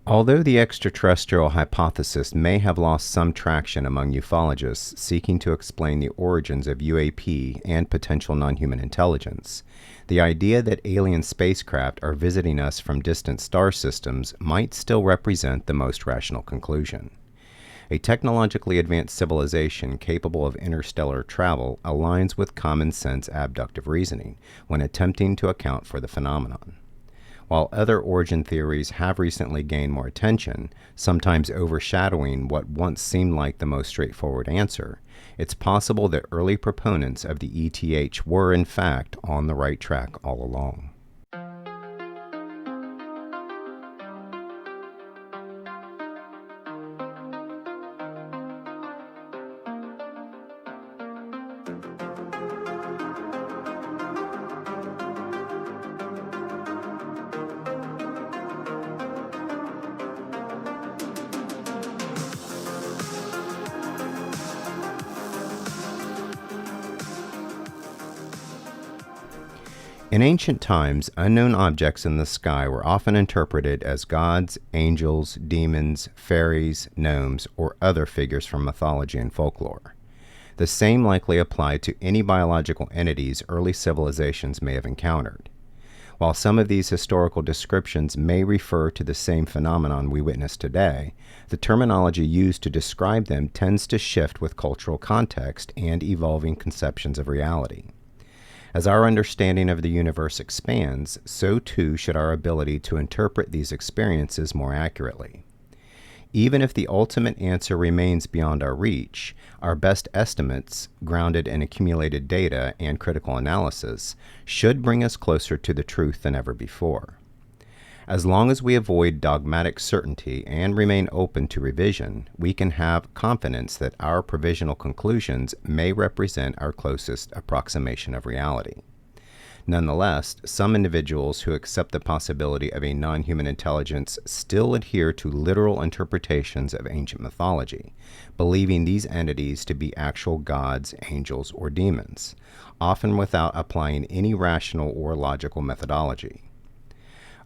Although the extraterrestrial hypothesis may have lost some traction among ufologists seeking to explain the origins of UAP and potential non-human intelligence, the idea that alien spacecraft are visiting us from distant star systems might still represent the most rational conclusion. A technologically advanced civilization capable of interstellar travel aligns with common sense abductive reasoning when attempting to account for the phenomenon. While other origin theories have recently gained more attention, sometimes overshadowing what once seemed like the most straightforward answer, it's possible that early proponents of the ETH were in fact on the right track all along. In ancient times, unknown objects in the sky were often interpreted as gods, angels, demons, fairies, gnomes, or other figures from mythology and folklore. The same likely applied to any biological entities early civilizations may have encountered. While some of these historical descriptions may refer to the same phenomenon we witness today, the terminology used to describe them tends to shift with cultural context and evolving conceptions of reality. As our understanding of the universe expands, so too should our ability to interpret these experiences more accurately. Even if the ultimate answer remains beyond our reach, our best estimates, grounded in accumulated data and critical analysis, should bring us closer to the truth than ever before. As long as we avoid dogmatic certainty and remain open to revision, we can have confidence that our provisional conclusions may represent our closest approximation of reality. Nonetheless, some individuals who accept the possibility of a non-human intelligence still adhere to literal interpretations of ancient mythology, believing these entities to be actual gods, angels, or demons, often without applying any rational or logical methodology.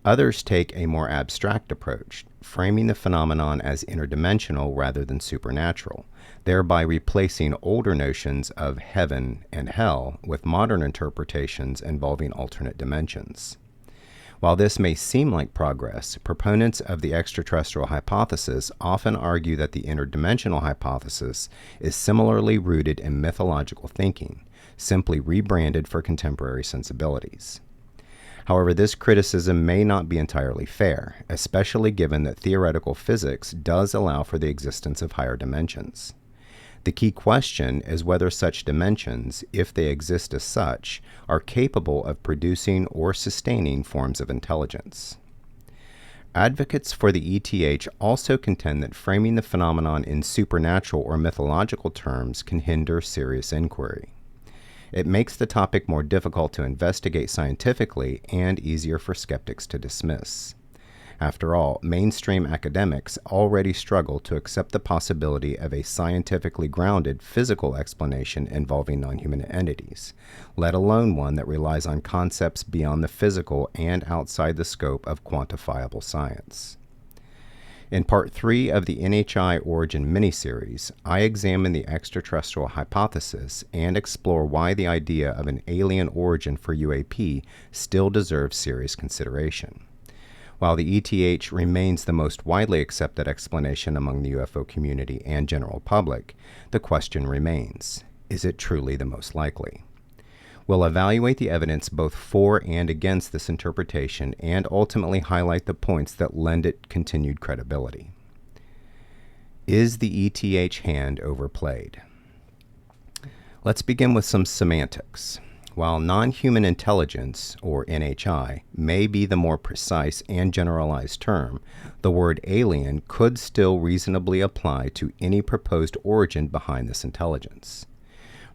Others take a more abstract approach, framing the phenomenon as interdimensional rather than supernatural, thereby replacing older notions of heaven and hell with modern interpretations involving alternate dimensions. While this may seem like progress, proponents of the extraterrestrial hypothesis often argue that the interdimensional hypothesis is similarly rooted in mythological thinking, simply rebranded for contemporary sensibilities. However, this criticism may not be entirely fair, especially given that theoretical physics does allow for the existence of higher dimensions. The key question is whether such dimensions, if they exist as such, are capable of producing or sustaining forms of intelligence. Advocates for the ETH also contend that framing the phenomenon in supernatural or mythological terms can hinder serious inquiry. It makes the topic more difficult to investigate scientifically and easier for skeptics to dismiss. After all, mainstream academics already struggle to accept the possibility of a scientifically grounded physical explanation involving non-human entities, let alone one that relies on concepts beyond the physical and outside the scope of quantifiable science. In Part 3 of the NHI Origin miniseries, I examine the extraterrestrial hypothesis and explore why the idea of an alien origin for UAP still deserves serious consideration. While the ETH remains the most widely accepted explanation among the UFO community and general public, the question remains, is it truly the most likely? We'll evaluate the evidence both for and against this interpretation and ultimately highlight the points that lend it continued credibility. Is the ETH hand overplayed? Let's begin with some semantics. While non-human intelligence, or NHI, may be the more precise and generalized term, the word alien could still reasonably apply to any proposed origin behind this intelligence.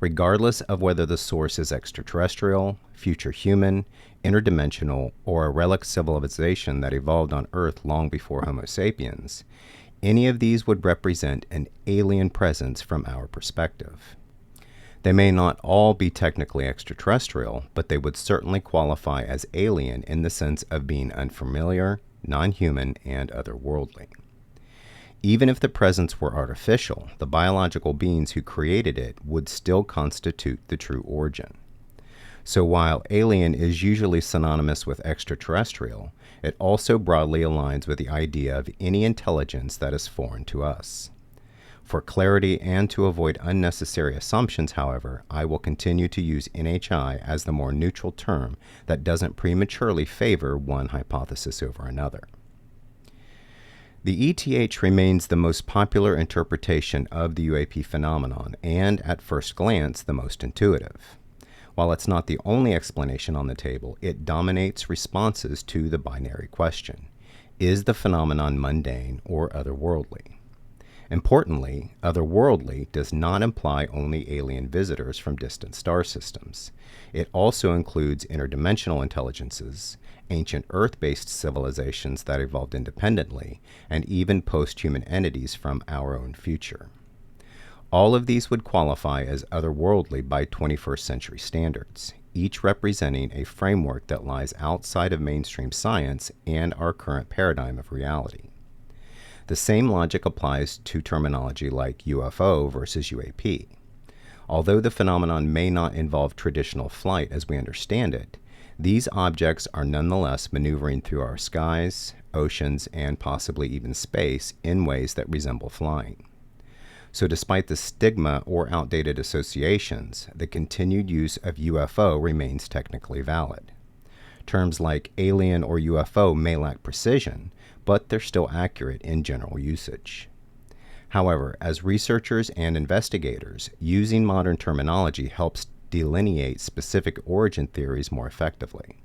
Regardless of whether the source is extraterrestrial, future human, interdimensional, or a relic civilization that evolved on Earth long before Homo sapiens, any of these would represent an alien presence from our perspective. They may not all be technically extraterrestrial, but they would certainly qualify as alien in the sense of being unfamiliar, non-human, and otherworldly. Even if the presence were artificial, the biological beings who created it would still constitute the true origin. So while alien is usually synonymous with extraterrestrial, it also broadly aligns with the idea of any intelligence that is foreign to us. For clarity and to avoid unnecessary assumptions, however, I will continue to use NHI as the more neutral term that doesn't prematurely favor one hypothesis over another. The ETH remains the most popular interpretation of the UAP phenomenon and, at first glance, the most intuitive. While it's not the only explanation on the table, it dominates responses to the binary question: is the phenomenon mundane or otherworldly? Importantly, otherworldly does not imply only alien visitors from distant star systems. It also includes interdimensional intelligences, ancient Earth-based civilizations that evolved independently, and even post-human entities from our own future. All of these would qualify as otherworldly by 21st century standards, each representing a framework that lies outside of mainstream science and our current paradigm of reality. The same logic applies to terminology like UFO versus UAP. Although the phenomenon may not involve traditional flight as we understand it, these objects are nonetheless maneuvering through our skies, oceans, and possibly even space in ways that resemble flying. So despite the stigma or outdated associations, the continued use of UFO remains technically valid. Terms like alien or UFO may lack precision, but they're still accurate in general usage. However, as researchers and investigators, using modern terminology helps delineate specific origin theories more effectively.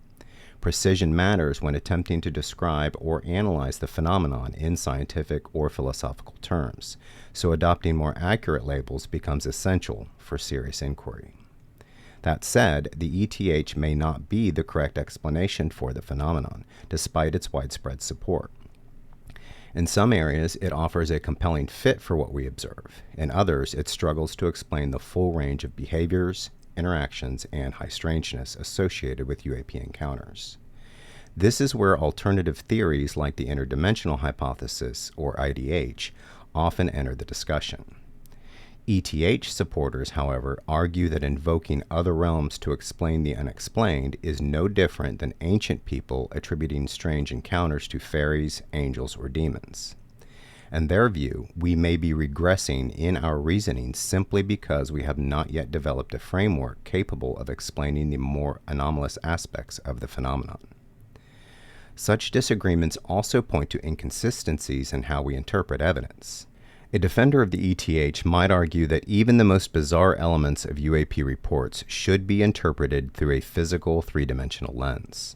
Precision matters when attempting to describe or analyze the phenomenon in scientific or philosophical terms, so adopting more accurate labels becomes essential for serious inquiry. That said, the ETH may not be the correct explanation for the phenomenon, despite its widespread support. In some areas, it offers a compelling fit for what we observe. In others, it struggles to explain the full range of behaviors, interactions, and high strangeness associated with UAP encounters. This is where alternative theories like the interdimensional hypothesis, or IDH, often enter the discussion. ETH supporters, however, argue that invoking other realms to explain the unexplained is no different than ancient people attributing strange encounters to fairies, angels, or demons. In their view, we may be regressing in our reasoning simply because we have not yet developed a framework capable of explaining the more anomalous aspects of the phenomenon. Such disagreements also point to inconsistencies in how we interpret evidence. A defender of the ETH might argue that even the most bizarre elements of UAP reports should be interpreted through a physical three-dimensional lens.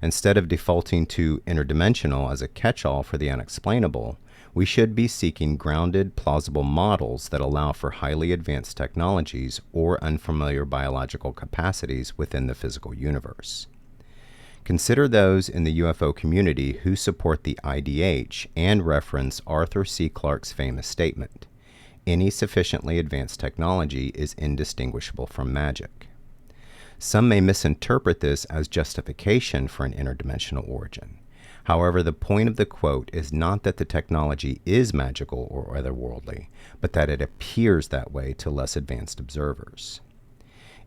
Instead of defaulting to interdimensional as a catch-all for the unexplainable, we should be seeking grounded, plausible models that allow for highly advanced technologies or unfamiliar biological capacities within the physical universe. Consider those in the UFO community who support the IDH and reference Arthur C. Clarke's famous statement, "Any sufficiently advanced technology is indistinguishable from magic." Some may misinterpret this as justification for an interdimensional origin. However, the point of the quote is not that the technology is magical or otherworldly, but that it appears that way to less advanced observers.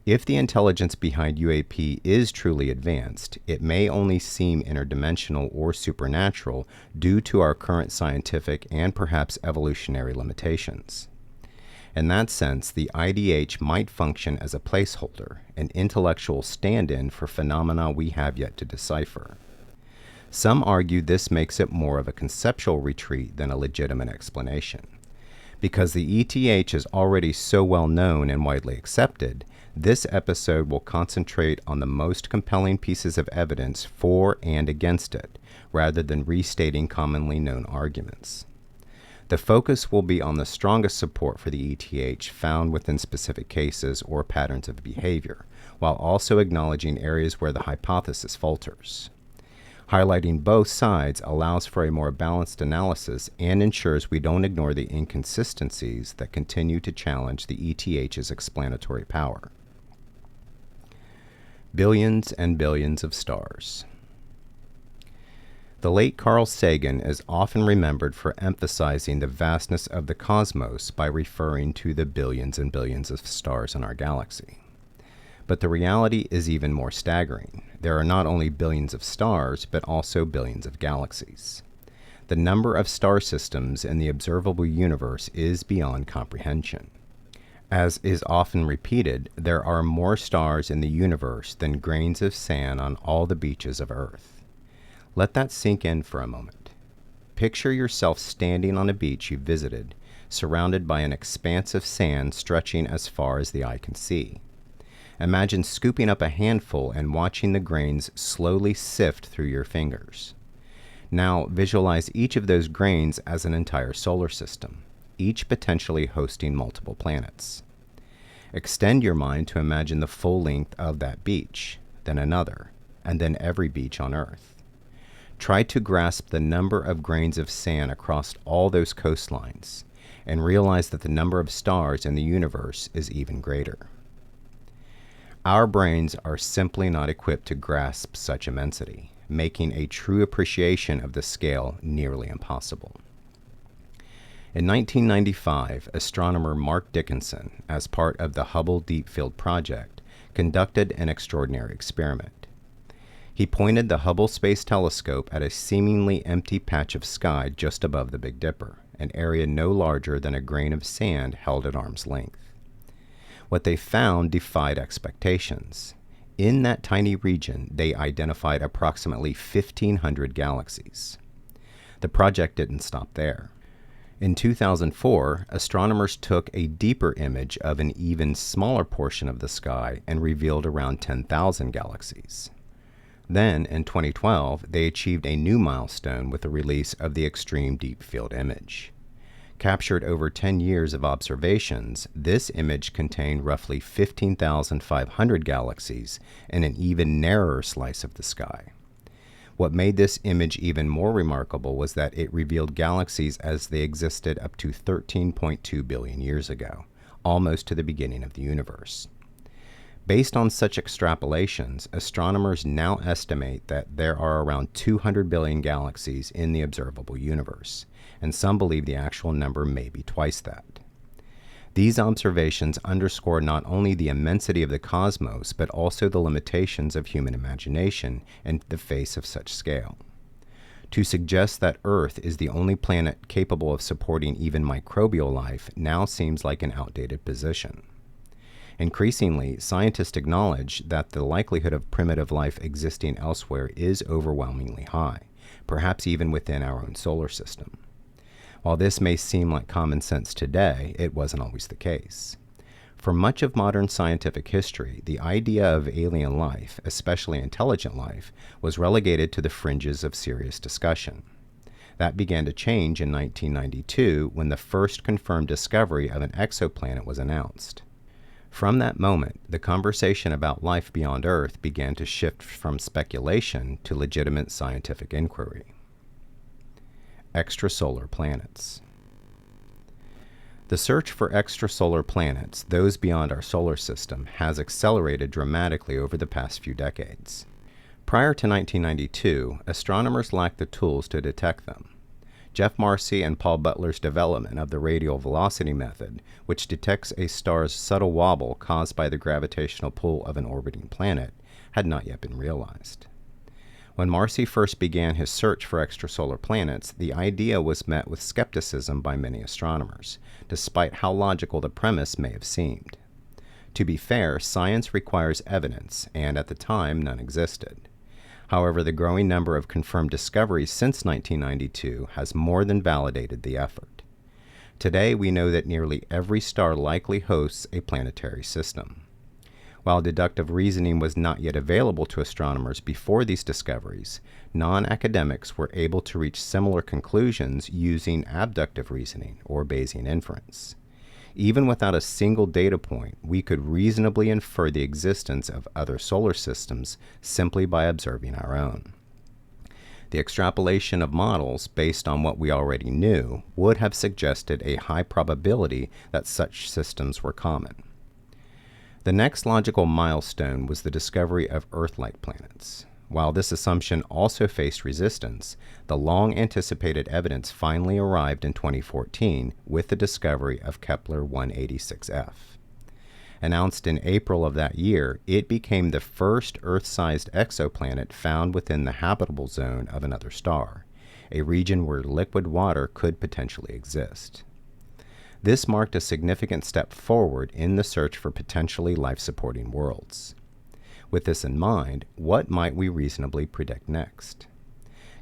If the intelligence behind UAP is truly advanced, it may only seem interdimensional or supernatural due to our current scientific and perhaps evolutionary limitations. In that sense, the IDH might function as a placeholder, an intellectual stand-in for phenomena we have yet to decipher. Some argue this makes it more of a conceptual retreat than a legitimate explanation. Because the ETH is already so well known and widely accepted, this episode will concentrate on the most compelling pieces of evidence for and against it, rather than restating commonly known arguments. The focus will be on the strongest support for the ETH found within specific cases or patterns of behavior, while also acknowledging areas where the hypothesis falters. Highlighting both sides allows for a more balanced analysis and ensures we don't ignore the inconsistencies that continue to challenge the ETH's explanatory power. Billions and billions of stars. The late Carl Sagan is often remembered for emphasizing the vastness of the cosmos by referring to the billions and billions of stars in our galaxy. But the reality is even more staggering. There are not only billions of stars, but also billions of galaxies. The number of star systems in the observable universe is beyond comprehension. As is often repeated, there are more stars in the universe than grains of sand on all the beaches of Earth. Let that sink in for a moment. Picture yourself standing on a beach you visited, surrounded by an expanse of sand stretching as far as the eye can see. Imagine scooping up a handful and watching the grains slowly sift through your fingers. Now visualize each of those grains as an entire solar system, each potentially hosting multiple planets. Extend your mind to imagine the full length of that beach, then another, and then every beach on Earth. Try to grasp the number of grains of sand across all those coastlines, and realize that the number of stars in the universe is even greater. Our brains are simply not equipped to grasp such immensity, making a true appreciation of the scale nearly impossible. In 1995, astronomer Mark Dickinson, as part of the Hubble Deep Field Project, conducted an extraordinary experiment. He pointed the Hubble Space Telescope at a seemingly empty patch of sky just above the Big Dipper, an area no larger than a grain of sand held at arm's length. What they found defied expectations. In that tiny region, they identified approximately 1,500 galaxies. The project didn't stop there. In 2004, astronomers took a deeper image of an even smaller portion of the sky and revealed around 10,000 galaxies. Then, in 2012, they achieved a new milestone with the release of the Extreme Deep Field image. Captured over 10 years of observations, this image contained roughly 15,500 galaxies in an even narrower slice of the sky. What made this image even more remarkable was that it revealed galaxies as they existed up to 13.2 billion years ago, almost to the beginning of the universe. Based on such extrapolations, astronomers now estimate that there are around 200 billion galaxies in the observable universe, and some believe the actual number may be twice that. These observations underscore not only the immensity of the cosmos, but also the limitations of human imagination in the face of such scale. To suggest that Earth is the only planet capable of supporting even microbial life now seems like an outdated position. Increasingly, scientists acknowledge that the likelihood of primitive life existing elsewhere is overwhelmingly high, perhaps even within our own solar system. While this may seem like common sense today, it wasn't always the case. For much of modern scientific history, the idea of alien life, especially intelligent life, was relegated to the fringes of serious discussion. That began to change in 1992 when the first confirmed discovery of an exoplanet was announced. From that moment, the conversation about life beyond Earth began to shift from speculation to legitimate scientific inquiry. Extrasolar planets. The search for extrasolar planets, those beyond our solar system, has accelerated dramatically over the past few decades. Prior to 1992, astronomers lacked the tools to detect them. Jeff Marcy and Paul Butler's development of the radial velocity method, which detects a star's subtle wobble caused by the gravitational pull of an orbiting planet, had not yet been realized. When Marcy first began his search for extrasolar planets, the idea was met with skepticism by many astronomers, despite how logical the premise may have seemed. To be fair, science requires evidence, and at the time, none existed. However, the growing number of confirmed discoveries since 1992 has more than validated the effort. Today, we know that nearly every star likely hosts a planetary system. While deductive reasoning was not yet available to astronomers before these discoveries, non-academics were able to reach similar conclusions using abductive reasoning, or Bayesian inference. Even without a single data point, we could reasonably infer the existence of other solar systems simply by observing our own. The extrapolation of models based on what we already knew would have suggested a high probability that such systems were common. The next logical milestone was the discovery of Earth-like planets. While this assumption also faced resistance, the long-anticipated evidence finally arrived in 2014 with the discovery of Kepler 186f. Announced in April of that year, it became the first Earth-sized exoplanet found within the habitable zone of another star, a region where liquid water could potentially exist. This marked a significant step forward in the search for potentially life-supporting worlds. With this in mind, what might we reasonably predict next?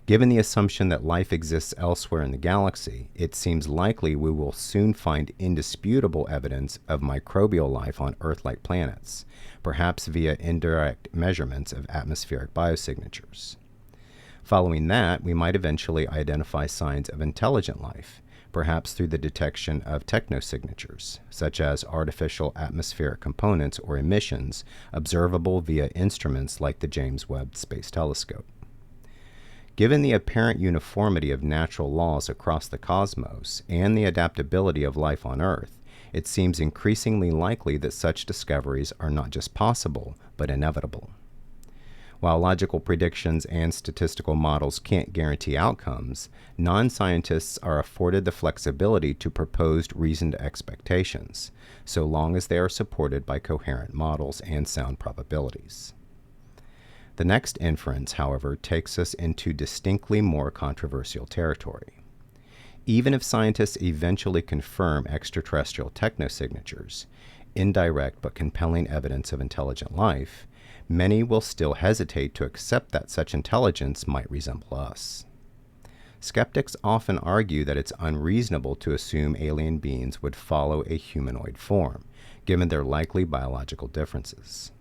Given the assumption that life exists elsewhere in the galaxy, it seems likely we will soon find indisputable evidence of microbial life on Earth-like planets, perhaps via indirect measurements of atmospheric biosignatures. Following that, we might eventually identify signs of intelligent life, perhaps through the detection of technosignatures, such as artificial atmospheric components or emissions observable via instruments like the James Webb Space Telescope. Given the apparent uniformity of natural laws across the cosmos and the adaptability of life on Earth, it seems increasingly likely that such discoveries are not just possible, but inevitable. While logical predictions and statistical models can't guarantee outcomes, non-scientists are afforded the flexibility to propose reasoned expectations, so long as they are supported by coherent models and sound probabilities. The next inference, however, takes us into distinctly more controversial territory. Even if scientists eventually confirm extraterrestrial technosignatures, indirect but compelling evidence of intelligent life, many will still hesitate to accept that such intelligence might resemble us. Skeptics often argue that it's unreasonable to assume alien beings would follow a humanoid form, given their likely biological differences.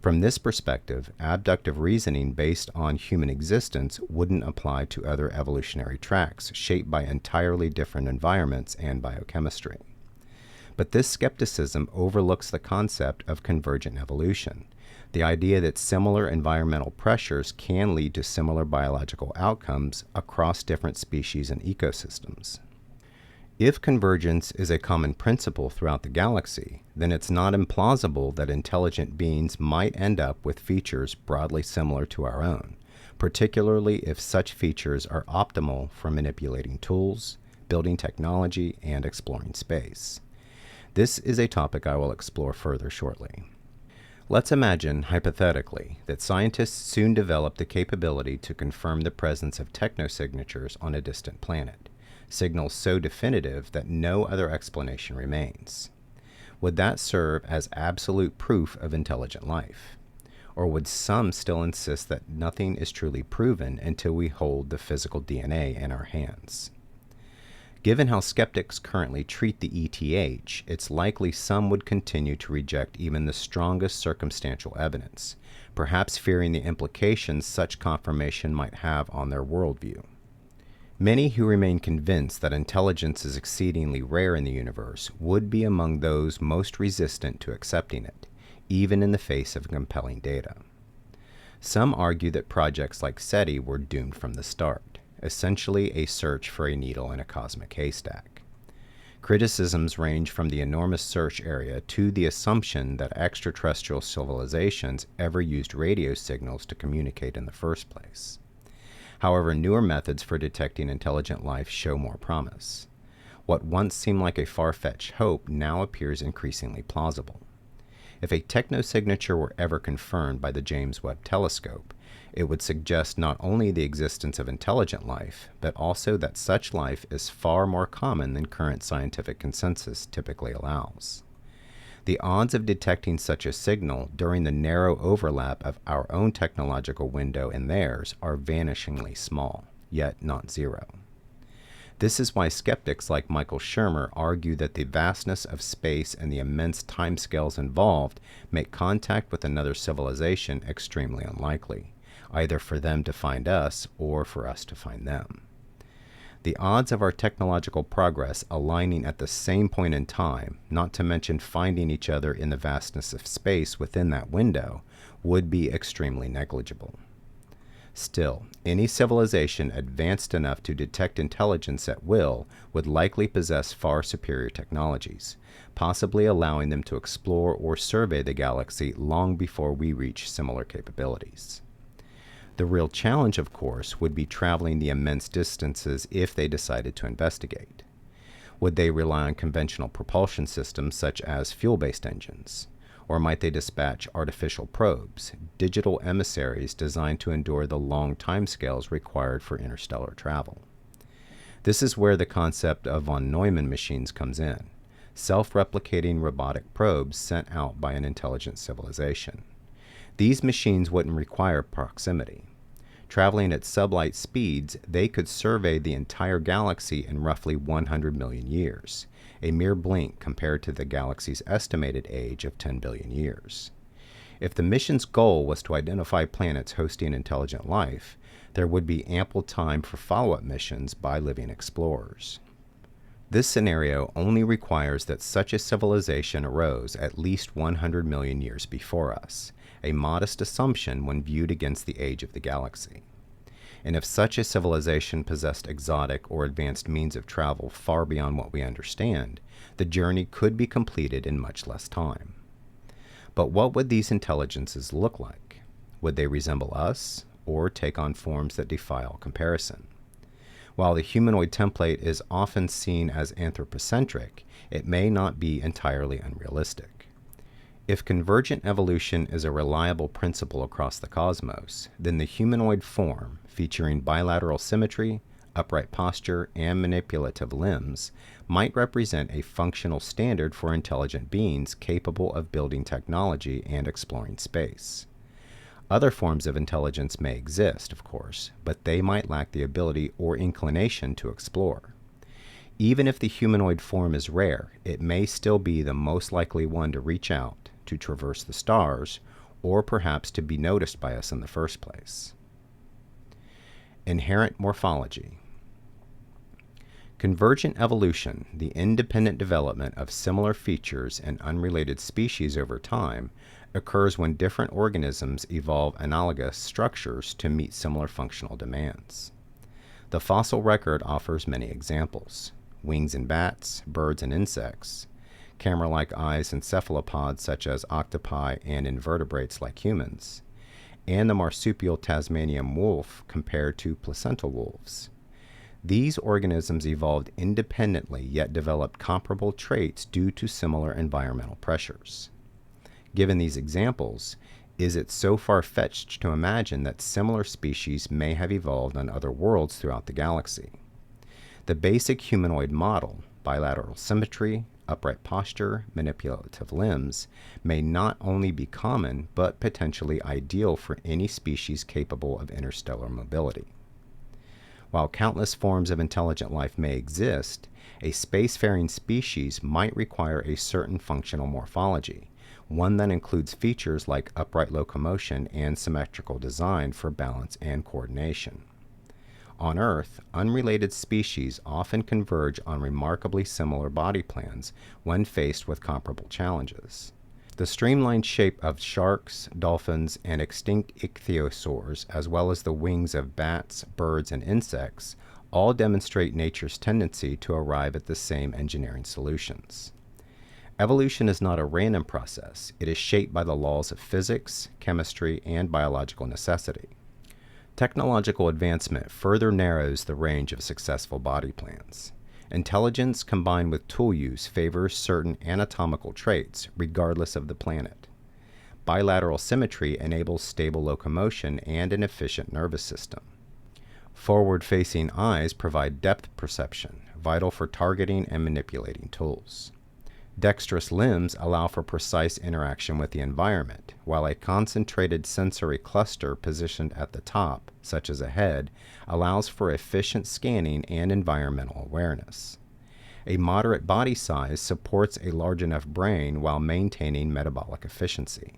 From this perspective, abductive reasoning based on human existence wouldn't apply to other evolutionary tracks shaped by entirely different environments and biochemistry. But this skepticism overlooks the concept of convergent evolution, the idea that similar environmental pressures can lead to similar biological outcomes across different species and ecosystems. If convergence is a common principle throughout the galaxy, then it's not implausible that intelligent beings might end up with features broadly similar to our own, particularly if such features are optimal for manipulating tools, building technology, and exploring space. This is a topic I will explore further shortly. Let's imagine, hypothetically, that scientists soon develop the capability to confirm the presence of technosignatures on a distant planet, signals so definitive that no other explanation remains. Would that serve as absolute proof of intelligent life? Or would some still insist that nothing is truly proven until we hold the physical DNA in our hands? Given how skeptics currently treat the ETH, it's likely some would continue to reject even the strongest circumstantial evidence, perhaps fearing the implications such confirmation might have on their worldview. Many who remain convinced that intelligence is exceedingly rare in the universe would be among those most resistant to accepting it, even in the face of compelling data. Some argue that projects like SETI were doomed from the start, essentially a search for a needle in a cosmic haystack. Criticisms range from the enormous search area to the assumption that extraterrestrial civilizations ever used radio signals to communicate in the first place. However, newer methods for detecting intelligent life show more promise. What once seemed like a far-fetched hope now appears increasingly plausible. If a technosignature were ever confirmed by the James Webb Telescope, it would suggest not only the existence of intelligent life, but also that such life is far more common than current scientific consensus typically allows. The odds of detecting such a signal during the narrow overlap of our own technological window and theirs are vanishingly small, yet not zero. This is why skeptics like Michael Shermer argue that the vastness of space and the immense timescales involved make contact with another civilization extremely unlikely, either for them to find us or for us to find them. The odds of our technological progress aligning at the same point in time, not to mention finding each other in the vastness of space within that window, would be extremely negligible. Still, any civilization advanced enough to detect intelligence at will would likely possess far superior technologies, possibly allowing them to explore or survey the galaxy long before we reach similar capabilities. The real challenge, of course, would be traveling the immense distances if they decided to investigate. Would they rely on conventional propulsion systems such as fuel-based engines? Or might they dispatch artificial probes, digital emissaries designed to endure the long timescales required for interstellar travel? This is where the concept of von Neumann machines comes in, self-replicating robotic probes sent out by an intelligent civilization. These machines wouldn't require proximity. Traveling at sublight speeds, they could survey the entire galaxy in roughly 100 million years, a mere blink compared to the galaxy's estimated age of 10 billion years. If the mission's goal was to identify planets hosting intelligent life, there would be ample time for follow-up missions by living explorers. This scenario only requires that such a civilization arose at least 100 million years before us, a modest assumption when viewed against the age of the galaxy. And if such a civilization possessed exotic or advanced means of travel far beyond what we understand, the journey could be completed in much less time. But what would these intelligences look like? Would they resemble us, or take on forms that defy all comparison? While the humanoid template is often seen as anthropocentric, it may not be entirely unrealistic. If convergent evolution is a reliable principle across the cosmos, then the humanoid form, featuring bilateral symmetry, upright posture, and manipulative limbs, might represent a functional standard for intelligent beings capable of building technology and exploring space. Other forms of intelligence may exist, of course, but they might lack the ability or inclination to explore. Even if the humanoid form is rare, it may still be the most likely one to reach out, to traverse the stars, or perhaps to be noticed by us in the first place. Inherent morphology. Convergent evolution, the independent development of similar features in unrelated species over time, occurs when different organisms evolve analogous structures to meet similar functional demands. The fossil record offers many examples: wings in bats, birds, and insects, camera-like eyes in cephalopods such as octopi and invertebrates like humans, and the marsupial Tasmanian wolf compared to placental wolves. These organisms evolved independently yet developed comparable traits due to similar environmental pressures. Given these examples, is it so far-fetched to imagine that similar species may have evolved on other worlds throughout the galaxy? The basic humanoid model, bilateral symmetry, upright posture, manipulative limbs, may not only be common, but potentially ideal for any species capable of interstellar mobility. While countless forms of intelligent life may exist, a spacefaring species might require a certain functional morphology, one that includes features like upright locomotion and symmetrical design for balance and coordination. On Earth, unrelated species often converge on remarkably similar body plans when faced with comparable challenges. The streamlined shape of sharks, dolphins, and extinct ichthyosaurs, as well as the wings of bats, birds, and insects, all demonstrate nature's tendency to arrive at the same engineering solutions. Evolution is not a random process. It is shaped by the laws of physics, chemistry, and biological necessity. Technological advancement further narrows the range of successful body plans. Intelligence combined with tool use favors certain anatomical traits, regardless of the planet. Bilateral symmetry enables stable locomotion and an efficient nervous system. Forward-facing eyes provide depth perception, vital for targeting and manipulating tools. Dexterous limbs allow for precise interaction with the environment, while a concentrated sensory cluster positioned at the top, such as a head, allows for efficient scanning and environmental awareness. A moderate body size supports a large enough brain while maintaining metabolic efficiency.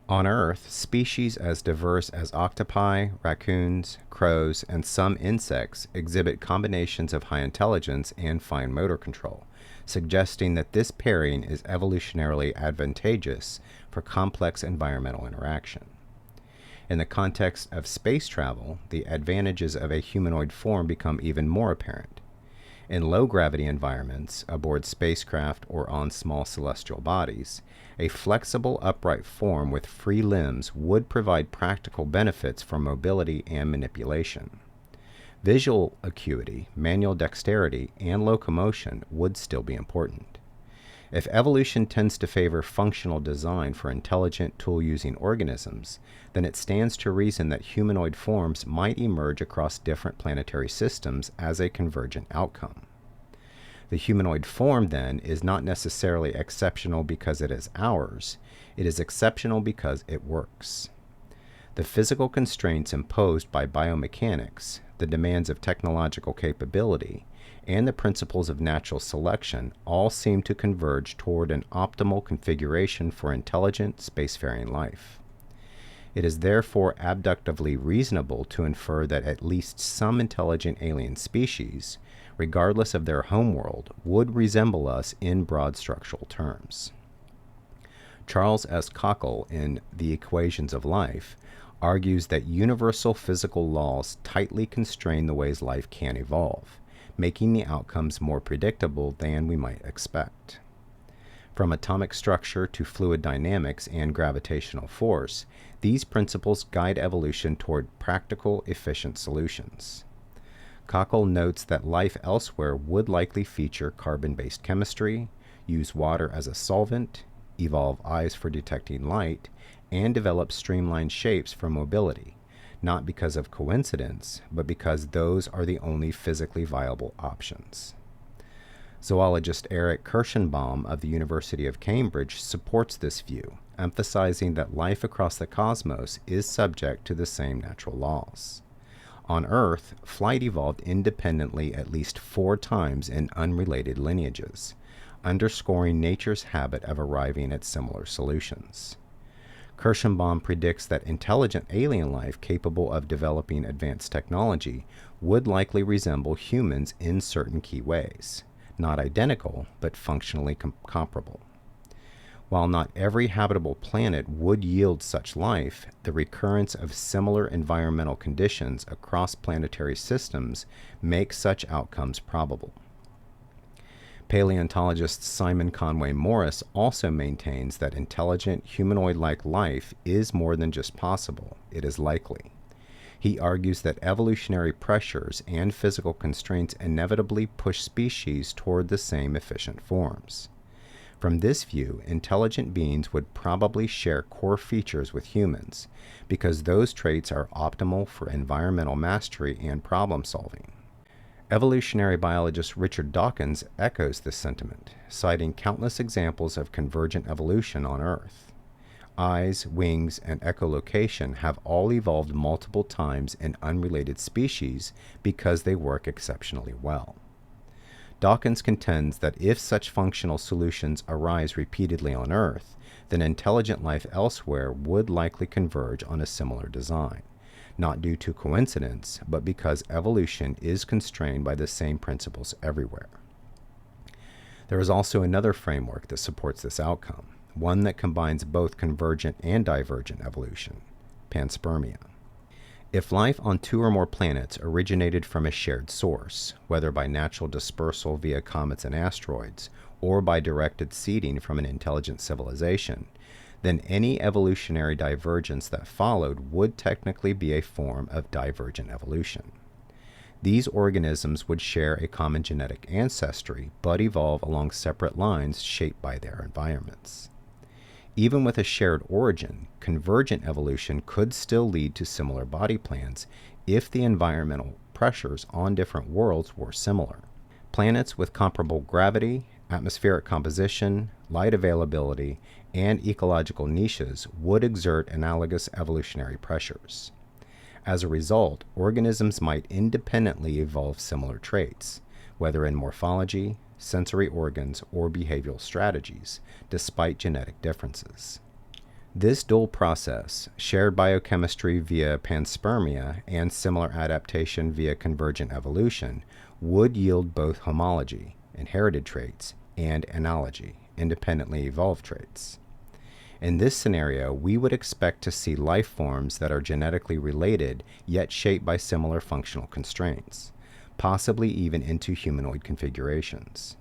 On Earth, species as diverse as octopi, raccoons, crows, and some insects exhibit combinations of high intelligence and fine motor control, suggesting that this pairing is evolutionarily advantageous for complex environmental interaction. In the context of space travel, the advantages of a humanoid form become even more apparent. In low-gravity environments, aboard spacecraft or on small celestial bodies, a flexible upright form with free limbs would provide practical benefits for mobility and manipulation. Visual acuity, manual dexterity, and locomotion would still be important. If evolution tends to favor functional design for intelligent tool-using organisms, then it stands to reason that humanoid forms might emerge across different planetary systems as a convergent outcome. The humanoid form, then, is not necessarily exceptional because it is ours. It is exceptional because it works. The physical constraints imposed by biomechanics, the demands of technological capability, and the principles of natural selection all seem to converge toward an optimal configuration for intelligent spacefaring life. It is therefore abductively reasonable to infer that at least some intelligent alien species, regardless of their homeworld, would resemble us in broad structural terms. Charles S. Cockle, in The Equations of Life, argues that universal physical laws tightly constrain the ways life can evolve, making the outcomes more predictable than we might expect. From atomic structure to fluid dynamics and gravitational force, these principles guide evolution toward practical, efficient solutions. Cockle notes that life elsewhere would likely feature carbon-based chemistry, use water as a solvent, evolve eyes for detecting light, and develop streamlined shapes for mobility, not because of coincidence, but because those are the only physically viable options. Zoologist Eric Kirschenbaum of the University of Cambridge supports this view, emphasizing that life across the cosmos is subject to the same natural laws. On Earth, flight evolved independently at least 4 times in unrelated lineages, underscoring nature's habit of arriving at similar solutions. Kirschenbaum predicts that intelligent alien life capable of developing advanced technology would likely resemble humans in certain key ways, not identical, but functionally comparable. While not every habitable planet would yield such life, the recurrence of similar environmental conditions across planetary systems makes such outcomes probable. Paleontologist Simon Conway Morris also maintains that intelligent humanoid-like life is more than just possible, it is likely. He argues that evolutionary pressures and physical constraints inevitably push species toward the same efficient forms. From this view, intelligent beings would probably share core features with humans, because those traits are optimal for environmental mastery and problem solving. Evolutionary biologist Richard Dawkins echoes this sentiment, citing countless examples of convergent evolution on Earth. Eyes, wings, and echolocation have all evolved multiple times in unrelated species because they work exceptionally well. Dawkins contends that if such functional solutions arise repeatedly on Earth, then intelligent life elsewhere would likely converge on a similar design, not due to coincidence, but because evolution is constrained by the same principles everywhere. There is also another framework that supports this outcome, one that combines both convergent and divergent evolution, panspermia. If life on 2 or more planets originated from a shared source, whether by natural dispersal via comets and asteroids, or by directed seeding from an intelligent civilization, then any evolutionary divergence that followed would technically be a form of divergent evolution. These organisms would share a common genetic ancestry, but evolve along separate lines shaped by their environments. Even with a shared origin, convergent evolution could still lead to similar body plans if the environmental pressures on different worlds were similar. Planets with comparable gravity, atmospheric composition, light availability, and ecological niches would exert analogous evolutionary pressures. As a result, organisms might independently evolve similar traits, whether in morphology, sensory organs, or behavioral strategies, despite genetic differences. This dual process, shared biochemistry via panspermia and similar adaptation via convergent evolution, would yield both homology, inherited traits, and analogy, independently evolved traits. In this scenario, we would expect to see life forms that are genetically related yet shaped by similar functional constraints. possibly even into humanoid configurations.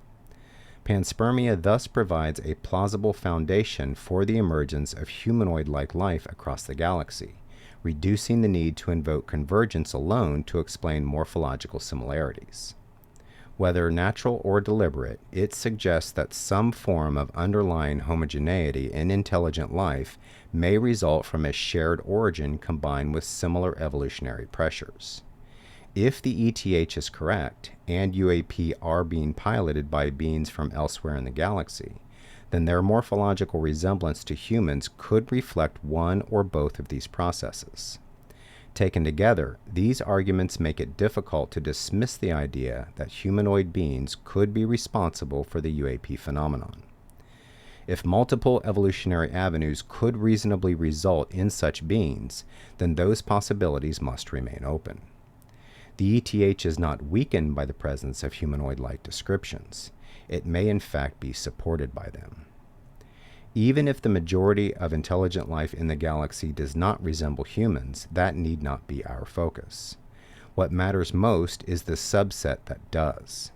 Panspermia thus provides a plausible foundation for the emergence of humanoid-like life across the galaxy, reducing the need to invoke convergence alone to explain morphological similarities. Whether natural or deliberate, it suggests that some form of underlying homogeneity in intelligent life may result from a shared origin combined with similar evolutionary pressures. If the ETH is correct, and UAP are being piloted by beings from elsewhere in the galaxy, then their morphological resemblance to humans could reflect one or both of these processes. Taken together, these arguments make it difficult to dismiss the idea that humanoid beings could be responsible for the UAP phenomenon. If multiple evolutionary avenues could reasonably result in such beings, then those possibilities must remain open. The ETH is not weakened by the presence of humanoid-like descriptions. It may in fact be supported by them. Even if the majority of intelligent life in the galaxy does not resemble humans, that need not be our focus. What matters most is the subset that does.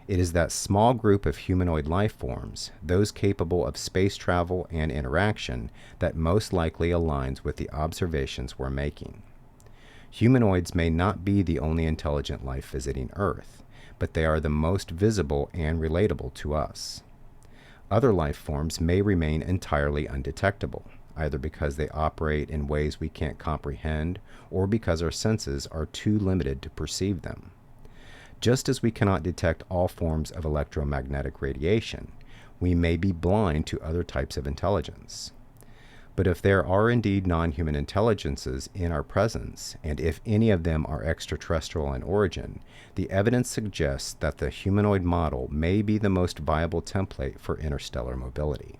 It is that small group of humanoid life forms, those capable of space travel and interaction, that most likely aligns with the observations we're making. Humanoids may not be the only intelligent life visiting Earth, but they are the most visible and relatable to us. Other life forms may remain entirely undetectable, either because they operate in ways we can't comprehend or because our senses are too limited to perceive them. Just as we cannot detect all forms of electromagnetic radiation, we may be blind to other types of intelligence. But if there are indeed non-human intelligences in our presence, and if any of them are extraterrestrial in origin, the evidence suggests that the humanoid model may be the most viable template for interstellar mobility.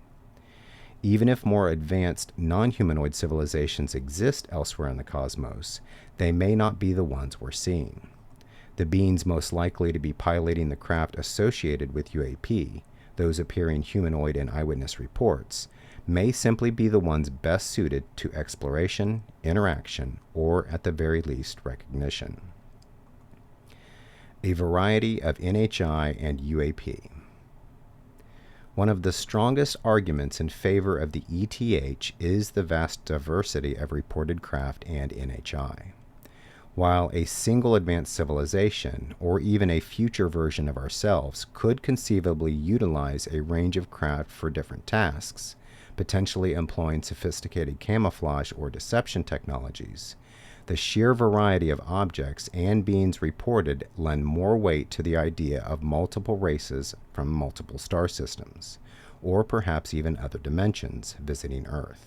Even if more advanced non-humanoid civilizations exist elsewhere in the cosmos, they may not be the ones we're seeing. The beings most likely to be piloting the craft associated with UAP, those appearing humanoid in eyewitness reports, may simply be the ones best suited to exploration, interaction, or at the very least recognition. A variety of NHI and UAP. One of the strongest arguments in favor of the ETH is the vast diversity of reported craft and NHI. While a single advanced civilization, or even a future version of ourselves, could conceivably utilize a range of craft for different tasks, potentially employing sophisticated camouflage or deception technologies, the sheer variety of objects and beings reported lend more weight to the idea of multiple races from multiple star systems, or perhaps even other dimensions, visiting Earth.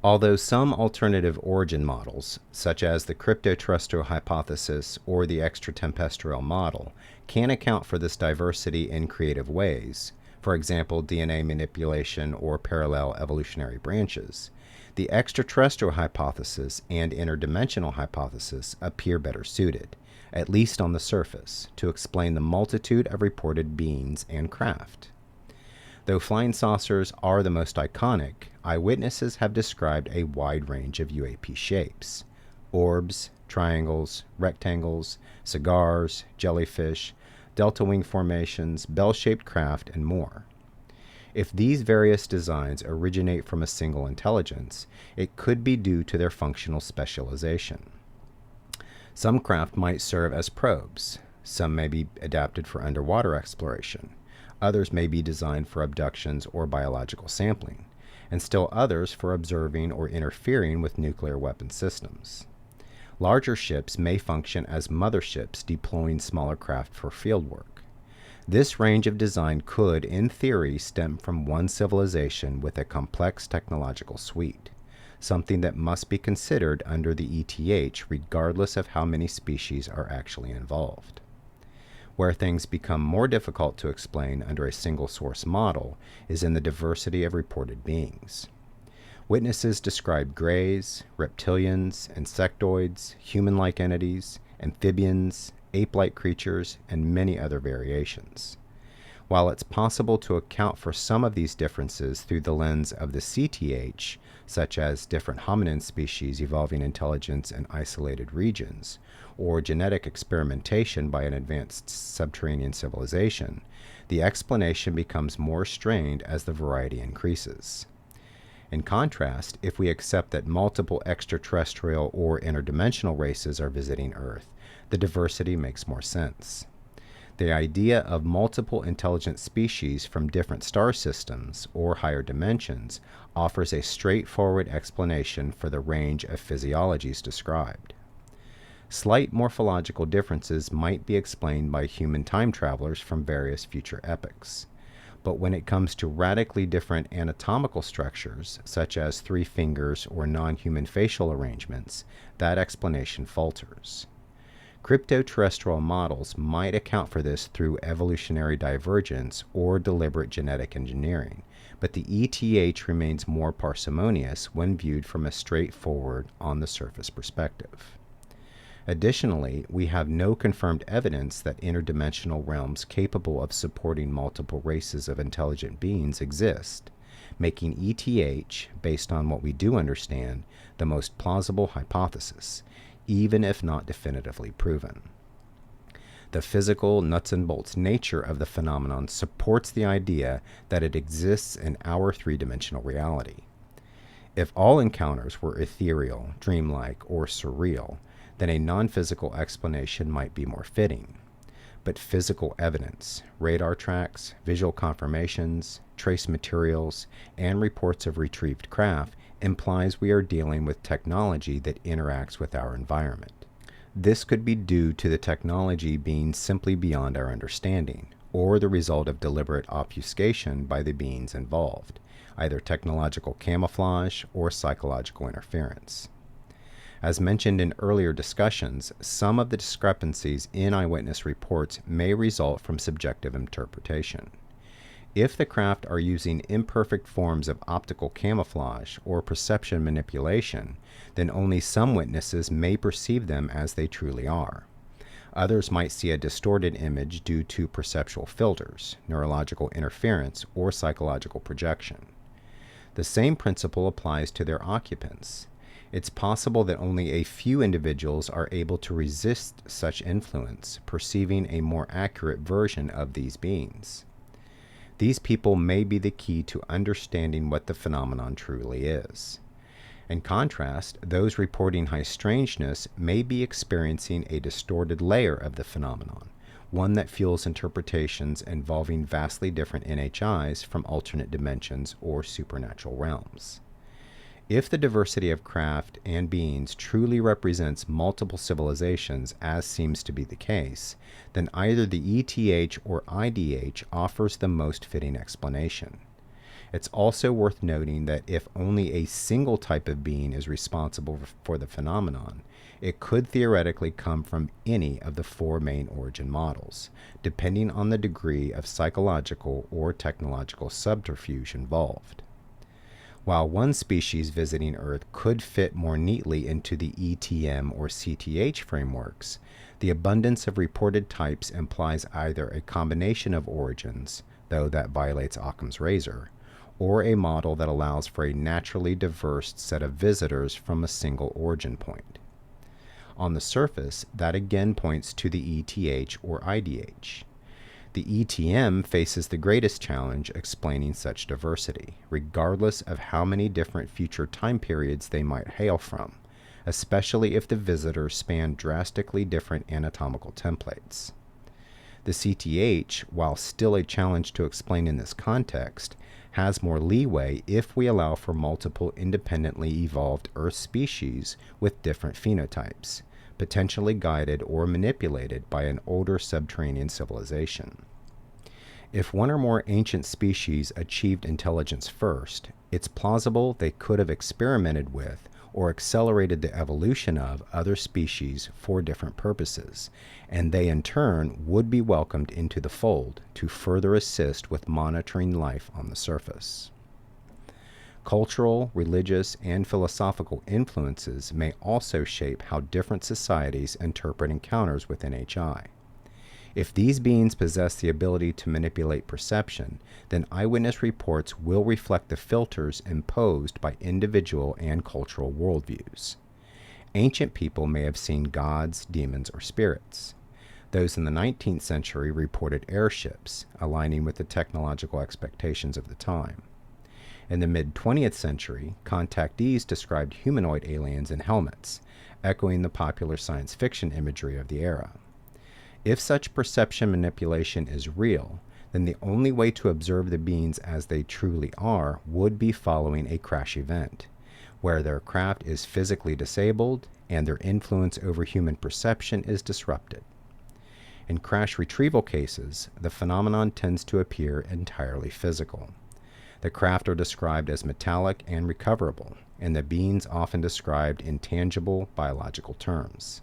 Although some alternative origin models, such as the cryptoterrestrial hypothesis or the extraterrestrial model, can account for this diversity in creative ways, for example, DNA manipulation or parallel evolutionary branches, the extraterrestrial hypothesis and interdimensional hypothesis appear better suited, at least on the surface, to explain the multitude of reported beings and craft. Though flying saucers are the most iconic, eyewitnesses have described a wide range of UAP shapes: orbs, triangles, rectangles, cigars, jellyfish, delta wing formations, bell-shaped craft, and more. If these various designs originate from a single intelligence, it could be due to their functional specialization. Some craft might serve as probes, some may be adapted for underwater exploration, others may be designed for abductions or biological sampling, and still others for observing or interfering with nuclear weapon systems. Larger ships may function as motherships deploying smaller craft for fieldwork. This range of design could, in theory, stem from one civilization with a complex technological suite, something that must be considered under the ETH regardless of how many species are actually involved. Where things become more difficult to explain under a single source model is in the diversity of reported beings. Witnesses describe greys, reptilians, insectoids, human-like entities, amphibians, ape-like creatures, and many other variations. While it's possible to account for some of these differences through the lens of the CTH, such as different hominin species evolving intelligence in isolated regions, or genetic experimentation by an advanced subterranean civilization, the explanation becomes more strained as the variety increases. In contrast, if we accept that multiple extraterrestrial or interdimensional races are visiting Earth, the diversity makes more sense. The idea of multiple intelligent species from different star systems or higher dimensions offers a straightforward explanation for the range of physiologies described. Slight morphological differences might be explained by human time travelers from various future epochs. But when it comes to radically different anatomical structures, such as 3 fingers or non-human facial arrangements, that explanation falters. Cryptoterrestrial models might account for this through evolutionary divergence or deliberate genetic engineering, but the ETH remains more parsimonious when viewed from a straightforward, on-the-surface perspective. Additionally, we have no confirmed evidence that interdimensional realms capable of supporting multiple races of intelligent beings exist, making ETH, based on what we do understand, the most plausible hypothesis, even if not definitively proven. The physical nuts and bolts nature of the phenomenon supports the idea that it exists in our 3-dimensional reality. If all encounters were ethereal, dreamlike, or surreal, then a non-physical explanation might be more fitting. But physical evidence, radar tracks, visual confirmations, trace materials, and reports of retrieved craft implies we are dealing with technology that interacts with our environment. This could be due to the technology being simply beyond our understanding, or the result of deliberate obfuscation by the beings involved, either technological camouflage or psychological interference. As mentioned in earlier discussions, some of the discrepancies in eyewitness reports may result from subjective interpretation. If the craft are using imperfect forms of optical camouflage or perception manipulation, then only some witnesses may perceive them as they truly are. Others might see a distorted image due to perceptual filters, neurological interference, or psychological projection. The same principle applies to their occupants. It's possible that only a few individuals are able to resist such influence, perceiving a more accurate version of these beings. These people may be the key to understanding what the phenomenon truly is. In contrast, those reporting high strangeness may be experiencing a distorted layer of the phenomenon, one that fuels interpretations involving vastly different NHIs from alternate dimensions or supernatural realms. If the diversity of craft and beings truly represents multiple civilizations, as seems to be the case, then either the ETH or IDH offers the most fitting explanation. It's also worth noting that if only a single type of being is responsible for the phenomenon, it could theoretically come from any of the 4 main origin models, depending on the degree of psychological or technological subterfuge involved. While one species visiting Earth could fit more neatly into the ETM or CTH frameworks, the abundance of reported types implies either a combination of origins, though that violates Occam's razor, or a model that allows for a naturally diverse set of visitors from a single origin point. On the surface, that again points to the ETH or IDH. The ETM faces the greatest challenge explaining such diversity, regardless of how many different future time periods they might hail from, especially if the visitors span drastically different anatomical templates. The CTH, while still a challenge to explain in this context, has more leeway if we allow for multiple independently evolved Earth species with different phenotypes, potentially guided or manipulated by an older subterranean civilization. If one or more ancient species achieved intelligence first, it's plausible they could have experimented with or accelerated the evolution of other species for different purposes, and they in turn would be welcomed into the fold to further assist with monitoring life on the surface. Cultural, religious, and philosophical influences may also shape how different societies interpret encounters with NHI. If these beings possess the ability to manipulate perception, then eyewitness reports will reflect the filters imposed by individual and cultural worldviews. Ancient people may have seen gods, demons, or spirits. Those in the 19th century reported airships, aligning with the technological expectations of the time. In the mid-20th century, contactees described humanoid aliens in helmets, echoing the popular science fiction imagery of the era. If such perception manipulation is real, then the only way to observe the beings as they truly are would be following a crash event, where their craft is physically disabled and their influence over human perception is disrupted. In crash retrieval cases, the phenomenon tends to appear entirely physical. The craft are described as metallic and recoverable, and the beings often described in tangible biological terms.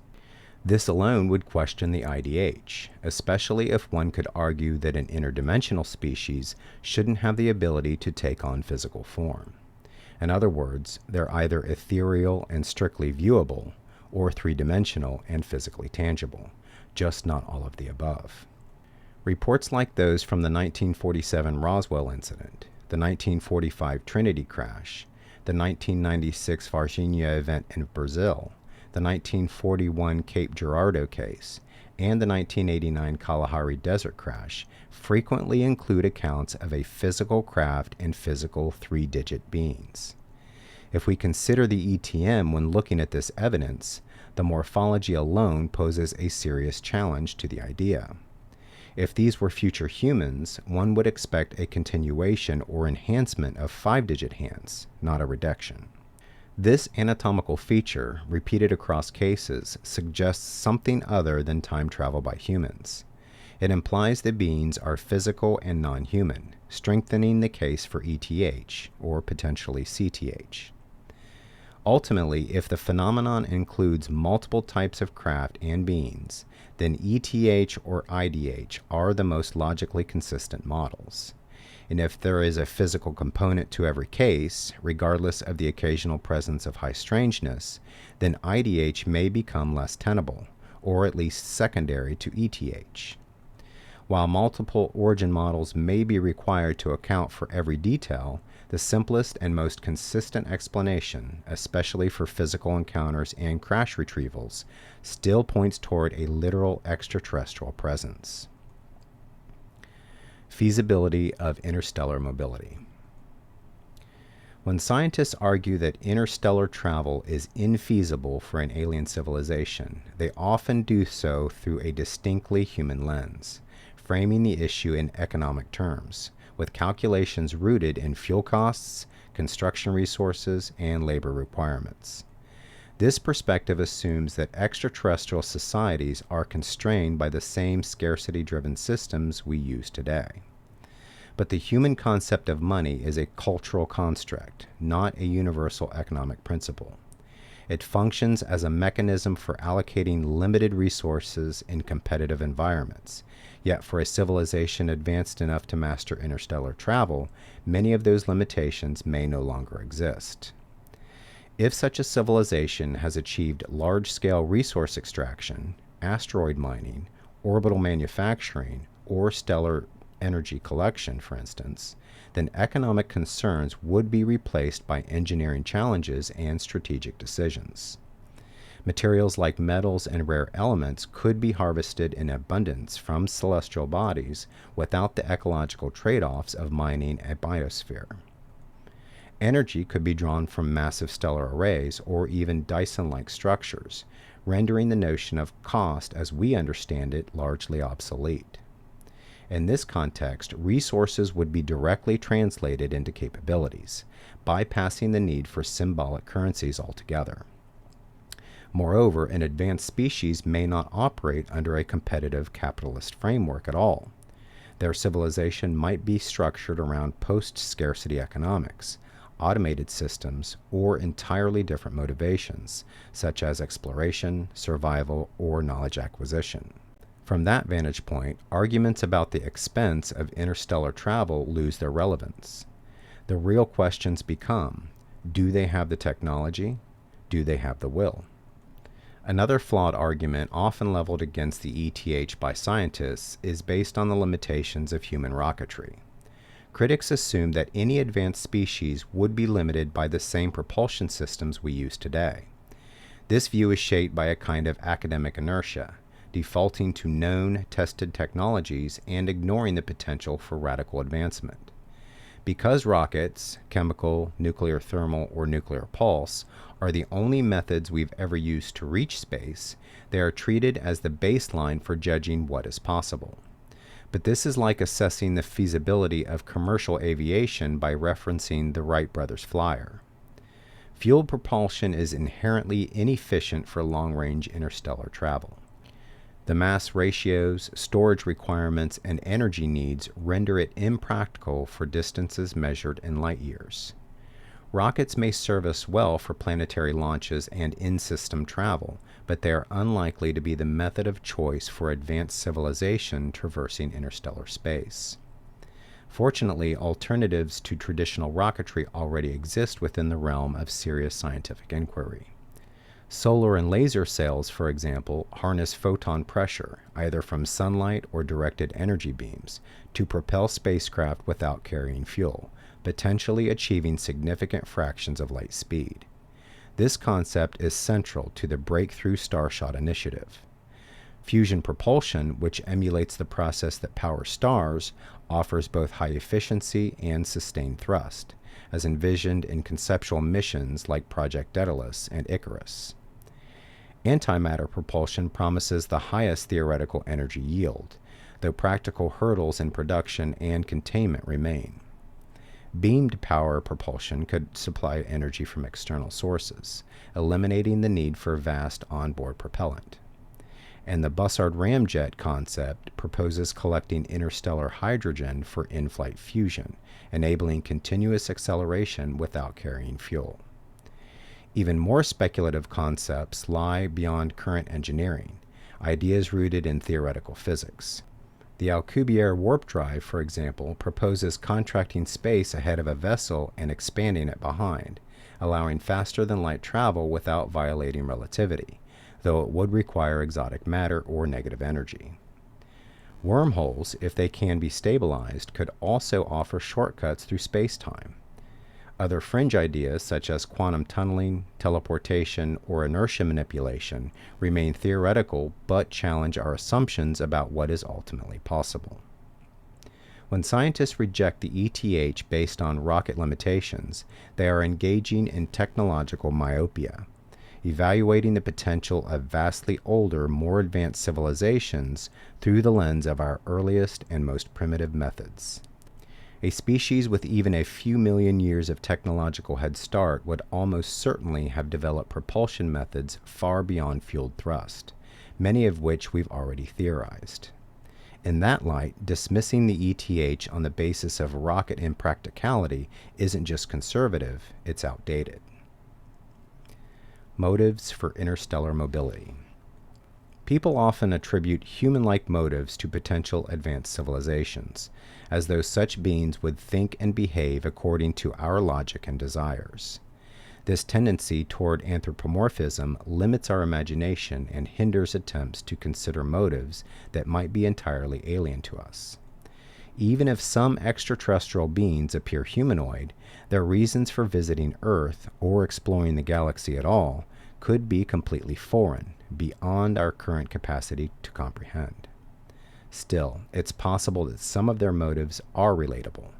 This alone would question the IDH, especially if one could argue that an interdimensional species shouldn't have the ability to take on physical form. In other words, they're either ethereal and strictly viewable, or three-dimensional and physically tangible, just not all of the above. Reports like those from the 1947 Roswell incident, the 1945 Trinity crash, the 1996 Varginha event in Brazil, the 1941 Cape Girardeau case, and the 1989 Kalahari Desert crash frequently include accounts of a physical craft and physical three-digit beings. If we consider the ETM when looking at this evidence, the morphology alone poses a serious challenge to the idea. If these were future humans, one would expect a continuation or enhancement of five-digit hands, not a reduction. This anatomical feature, repeated across cases, suggests something other than time travel by humans. It implies the beings are physical and non-human, strengthening the case for ETH, or potentially CTH. Ultimately, if the phenomenon includes multiple types of craft and beings, then ETH or IDH are the most logically consistent models. And if there is a physical component to every case, regardless of the occasional presence of high strangeness, then IDH may become less tenable, or at least secondary to ETH. While multiple origin models may be required to account for every detail, the simplest and most consistent explanation, especially for physical encounters and crash retrievals, still points toward a literal extraterrestrial presence. Feasibility of interstellar mobility. When scientists argue that interstellar travel is infeasible for an alien civilization, they often do so through a distinctly human lens, framing the issue in economic terms, with calculations rooted in fuel costs, construction resources, and labor requirements. This perspective assumes that extraterrestrial societies are constrained by the same scarcity-driven systems we use today. But the human concept of money is a cultural construct, not a universal economic principle. It functions as a mechanism for allocating limited resources in competitive environments. Yet for a civilization advanced enough to master interstellar travel, many of those limitations may no longer exist. If such a civilization has achieved large-scale resource extraction, asteroid mining, orbital manufacturing, or stellar energy collection, for instance, then economic concerns would be replaced by engineering challenges and strategic decisions. Materials like metals and rare elements could be harvested in abundance from celestial bodies without the ecological trade-offs of mining a biosphere. Energy could be drawn from massive stellar arrays or even Dyson-like structures, rendering the notion of cost as we understand it largely obsolete. In this context, resources would be directly translated into capabilities, bypassing the need for symbolic currencies altogether. Moreover, an advanced species may not operate under a competitive capitalist framework at all. Their civilization might be structured around post-scarcity economics, automated systems, or entirely different motivations, such as exploration, survival, or knowledge acquisition. From that vantage point, arguments about the expense of interstellar travel lose their relevance. The real questions become, do they have the technology? Do they have the will? Another flawed argument often leveled against the ETH by scientists is based on the limitations of human rocketry. Critics assume that any advanced species would be limited by the same propulsion systems we use today. This view is shaped by a kind of academic inertia, defaulting to known, tested technologies and ignoring the potential for radical advancement. Because rockets, chemical, nuclear thermal, or nuclear pulse, are the only methods we've ever used to reach space, they are treated as the baseline for judging what is possible. But this is like assessing the feasibility of commercial aviation by referencing the Wright brothers' flyer. Fuel propulsion is inherently inefficient for long-range interstellar travel. The mass ratios, storage requirements, and energy needs render it impractical for distances measured in light years. Rockets may serve us well for planetary launches and in-system travel, but they are unlikely to be the method of choice for advanced civilization traversing interstellar space. Fortunately, alternatives to traditional rocketry already exist within the realm of serious scientific inquiry. Solar and laser sails, for example, harness photon pressure, either from sunlight or directed energy beams, to propel spacecraft without carrying fuel, potentially achieving significant fractions of light speed. This concept is central to the Breakthrough Starshot initiative. Fusion propulsion, which emulates the process that powers stars, offers both high efficiency and sustained thrust, as envisioned in conceptual missions like Project Daedalus and Icarus. Antimatter propulsion promises the highest theoretical energy yield, though practical hurdles in production and containment remain. Beamed power propulsion could supply energy from external sources, eliminating the need for vast onboard propellant. And the Bussard ramjet concept proposes collecting interstellar hydrogen for in-flight fusion, enabling continuous acceleration without carrying fuel. Even more speculative concepts lie beyond current engineering, ideas rooted in theoretical physics. The Alcubierre warp drive, for example, proposes contracting space ahead of a vessel and expanding it behind, allowing faster-than-light travel without violating relativity, though it would require exotic matter or negative energy. Wormholes, if they can be stabilized, could also offer shortcuts through space-time. Other fringe ideas, such as quantum tunneling, teleportation, or inertia manipulation, remain theoretical but challenge our assumptions about what is ultimately possible. When scientists reject the ETH based on rocket limitations, they are engaging in technological myopia, evaluating the potential of vastly older, more advanced civilizations through the lens of our earliest and most primitive methods. A species with even a few million years of technological head start would almost certainly have developed propulsion methods far beyond fueled thrust, many of which we've already theorized. In that light, dismissing the ETH on the basis of rocket impracticality isn't just conservative, it's outdated. Motives for interstellar mobility. People often attribute human-like motives to potential advanced civilizations, as though such beings would think and behave according to our logic and desires. This tendency toward anthropomorphism limits our imagination and hinders attempts to consider motives that might be entirely alien to us. Even if some extraterrestrial beings appear humanoid, their reasons for visiting Earth or exploring the galaxy at all could be completely foreign, beyond our current capacity to comprehend. Still, it's possible that some of their motives are relatable.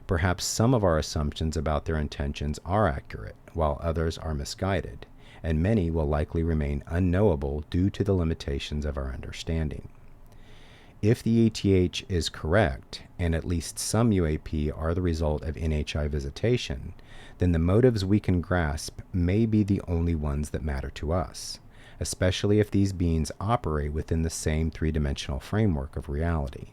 Perhaps some of our assumptions about their intentions are accurate, while others are misguided, and many will likely remain unknowable due to the limitations of our understanding. If the ETH is correct, and at least some UAP are the result of NHI visitation, then the motives we can grasp may be the only ones that matter to us, especially if these beings operate within the same three-dimensional framework of reality.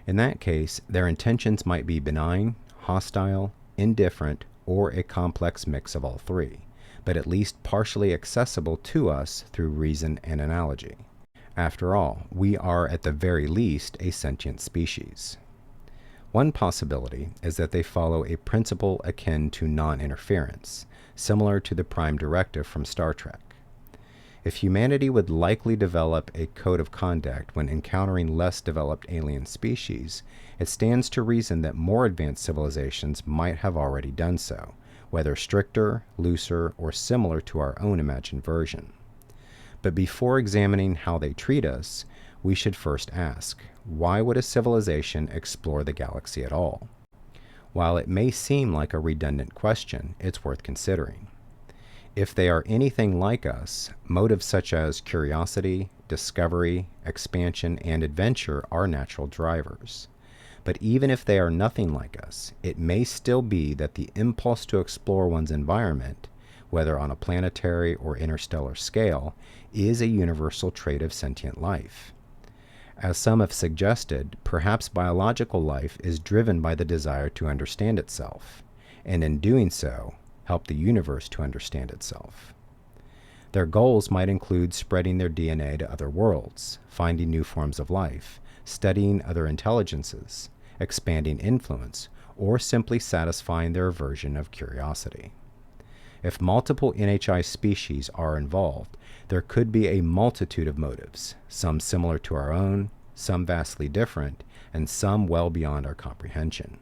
In that case, their intentions might be benign, hostile, indifferent, or a complex mix of all three, but at least partially accessible to us through reason and analogy. After all, we are at the very least a sentient species. One possibility is that they follow a principle akin to non-interference, similar to the Prime Directive from Star Trek. If humanity would likely develop a code of conduct when encountering less developed alien species, it stands to reason that more advanced civilizations might have already done so, whether stricter, looser, or similar to our own imagined version. But before examining how they treat us, we should first ask, why would a civilization explore the galaxy at all? While it may seem like a redundant question, it's worth considering. If they are anything like us, motives such as curiosity, discovery, expansion, and adventure are natural drivers. But even if they are nothing like us, it may still be that the impulse to explore one's environment, whether on a planetary or interstellar scale, is a universal trait of sentient life. As some have suggested, perhaps biological life is driven by the desire to understand itself, and in doing so, help the universe to understand itself. Their goals might include spreading their DNA to other worlds, finding new forms of life, studying other intelligences, expanding influence, or simply satisfying their aversion of curiosity. If multiple NHI species are involved, there could be a multitude of motives, some similar to our own, some vastly different, and some well beyond our comprehension.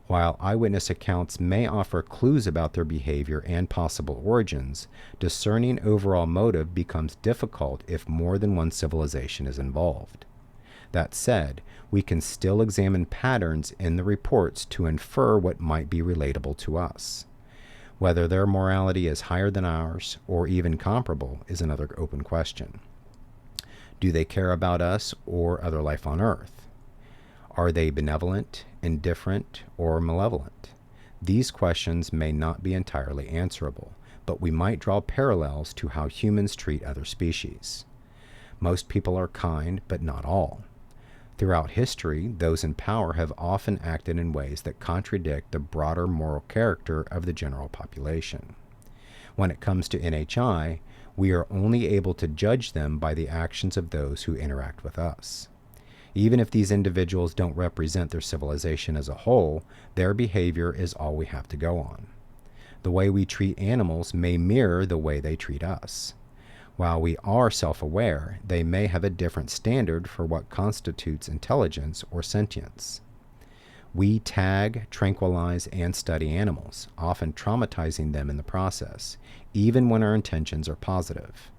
While eyewitness accounts may offer clues about their behavior and possible origins, discerning overall motive becomes difficult if more than one civilization is involved. That said, we can still examine patterns in the reports to infer what might be relatable to us. Whether their morality is higher than ours, or even comparable, is another open question. Do they care about us or other life on Earth? Are they benevolent, indifferent, or malevolent? These questions may not be entirely answerable, but we might draw parallels to how humans treat other species. Most people are kind, but not all. Throughout history, those in power have often acted in ways that contradict the broader moral character of the general population. When it comes to NHI, we are only able to judge them by the actions of those who interact with us. Even if these individuals don't represent their civilization as a whole, their behavior is all we have to go on. The way we treat animals may mirror the way they treat us. While we are self-aware, they may have a different standard for what constitutes intelligence or sentience. We tag, tranquilize, and study animals, often traumatizing them in the process, even when our intentions are positive.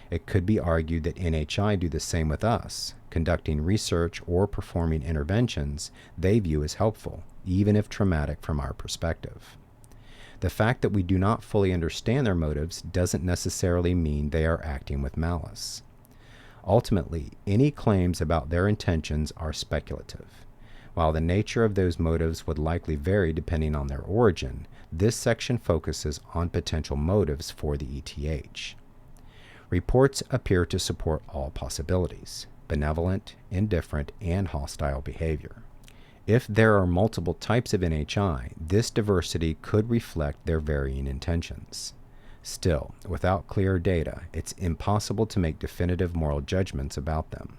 It could be argued that NHI do the same with us, conducting research or performing interventions they view as helpful, even if traumatic from our perspective. The fact that we do not fully understand their motives doesn't necessarily mean they are acting with malice. Ultimately, any claims about their intentions are speculative. While the nature of those motives would likely vary depending on their origin, this section focuses on potential motives for the ETH. Reports appear to support all possibilities: benevolent, indifferent, and hostile behavior. If there are multiple types of NHI, this diversity could reflect their varying intentions. Still, without clear data, it's impossible to make definitive moral judgments about them,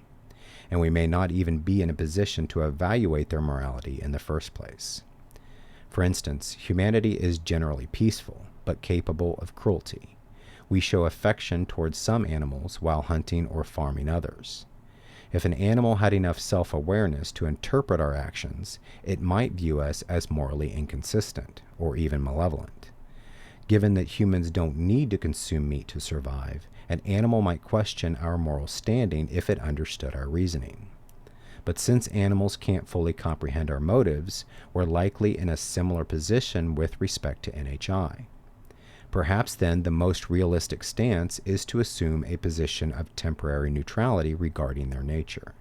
and we may not even be in a position to evaluate their morality in the first place. For instance, humanity is generally peaceful, but capable of cruelty. We show affection towards some animals while hunting or farming others. If an animal had enough self-awareness to interpret our actions, it might view us as morally inconsistent or even malevolent. Given that humans don't need to consume meat to survive, an animal might question our moral standing if it understood our reasoning. But since animals can't fully comprehend our motives, we're likely in a similar position with respect to NHI. Perhaps then the most realistic stance is to assume a position of temporary neutrality regarding their nature.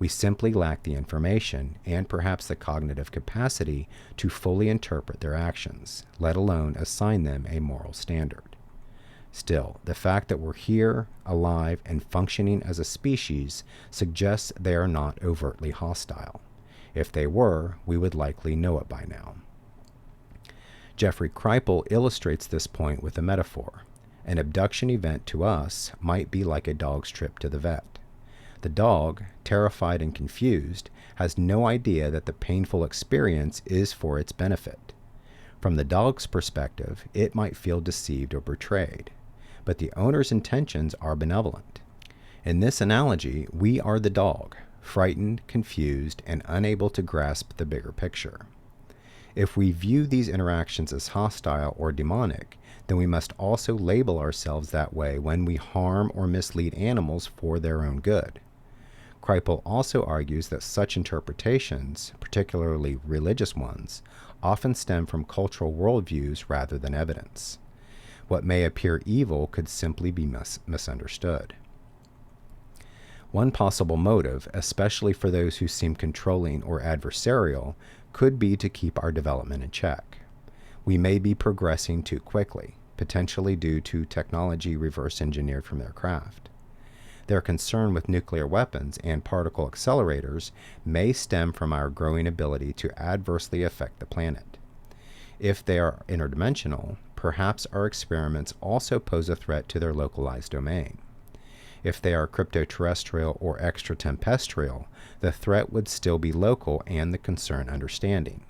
We simply lack the information and perhaps the cognitive capacity to fully interpret their actions, let alone assign them a moral standard. Still, the fact that we're here, alive, and functioning as a species suggests they are not overtly hostile. If they were, we would likely know it by now. Jeffrey Kripal illustrates this point with a metaphor. An abduction event to us might be like a dog's trip to the vet. The dog, terrified and confused, has no idea that the painful experience is for its benefit. From the dog's perspective, it might feel deceived or betrayed. but the owner's intentions are benevolent. In this analogy, we are the dog, frightened, confused, and unable to grasp the bigger picture. If we view these interactions as hostile or demonic, then we must also label ourselves that way when we harm or mislead animals for their own good. Kripal also argues that such interpretations, particularly religious ones, often stem from cultural worldviews rather than evidence. What may appear evil could simply be misunderstood. One possible motive, especially for those who seem controlling or adversarial, could be to keep our development in check. We may be progressing too quickly, potentially due to technology reverse engineered from their craft. Their concern with nuclear weapons and particle accelerators may stem from our growing ability to adversely affect the planet. If they are interdimensional, perhaps our experiments also pose a threat to their localized domain. If they are cryptoterrestrial or extraterrestrial, the threat would still be local and the concern understanding.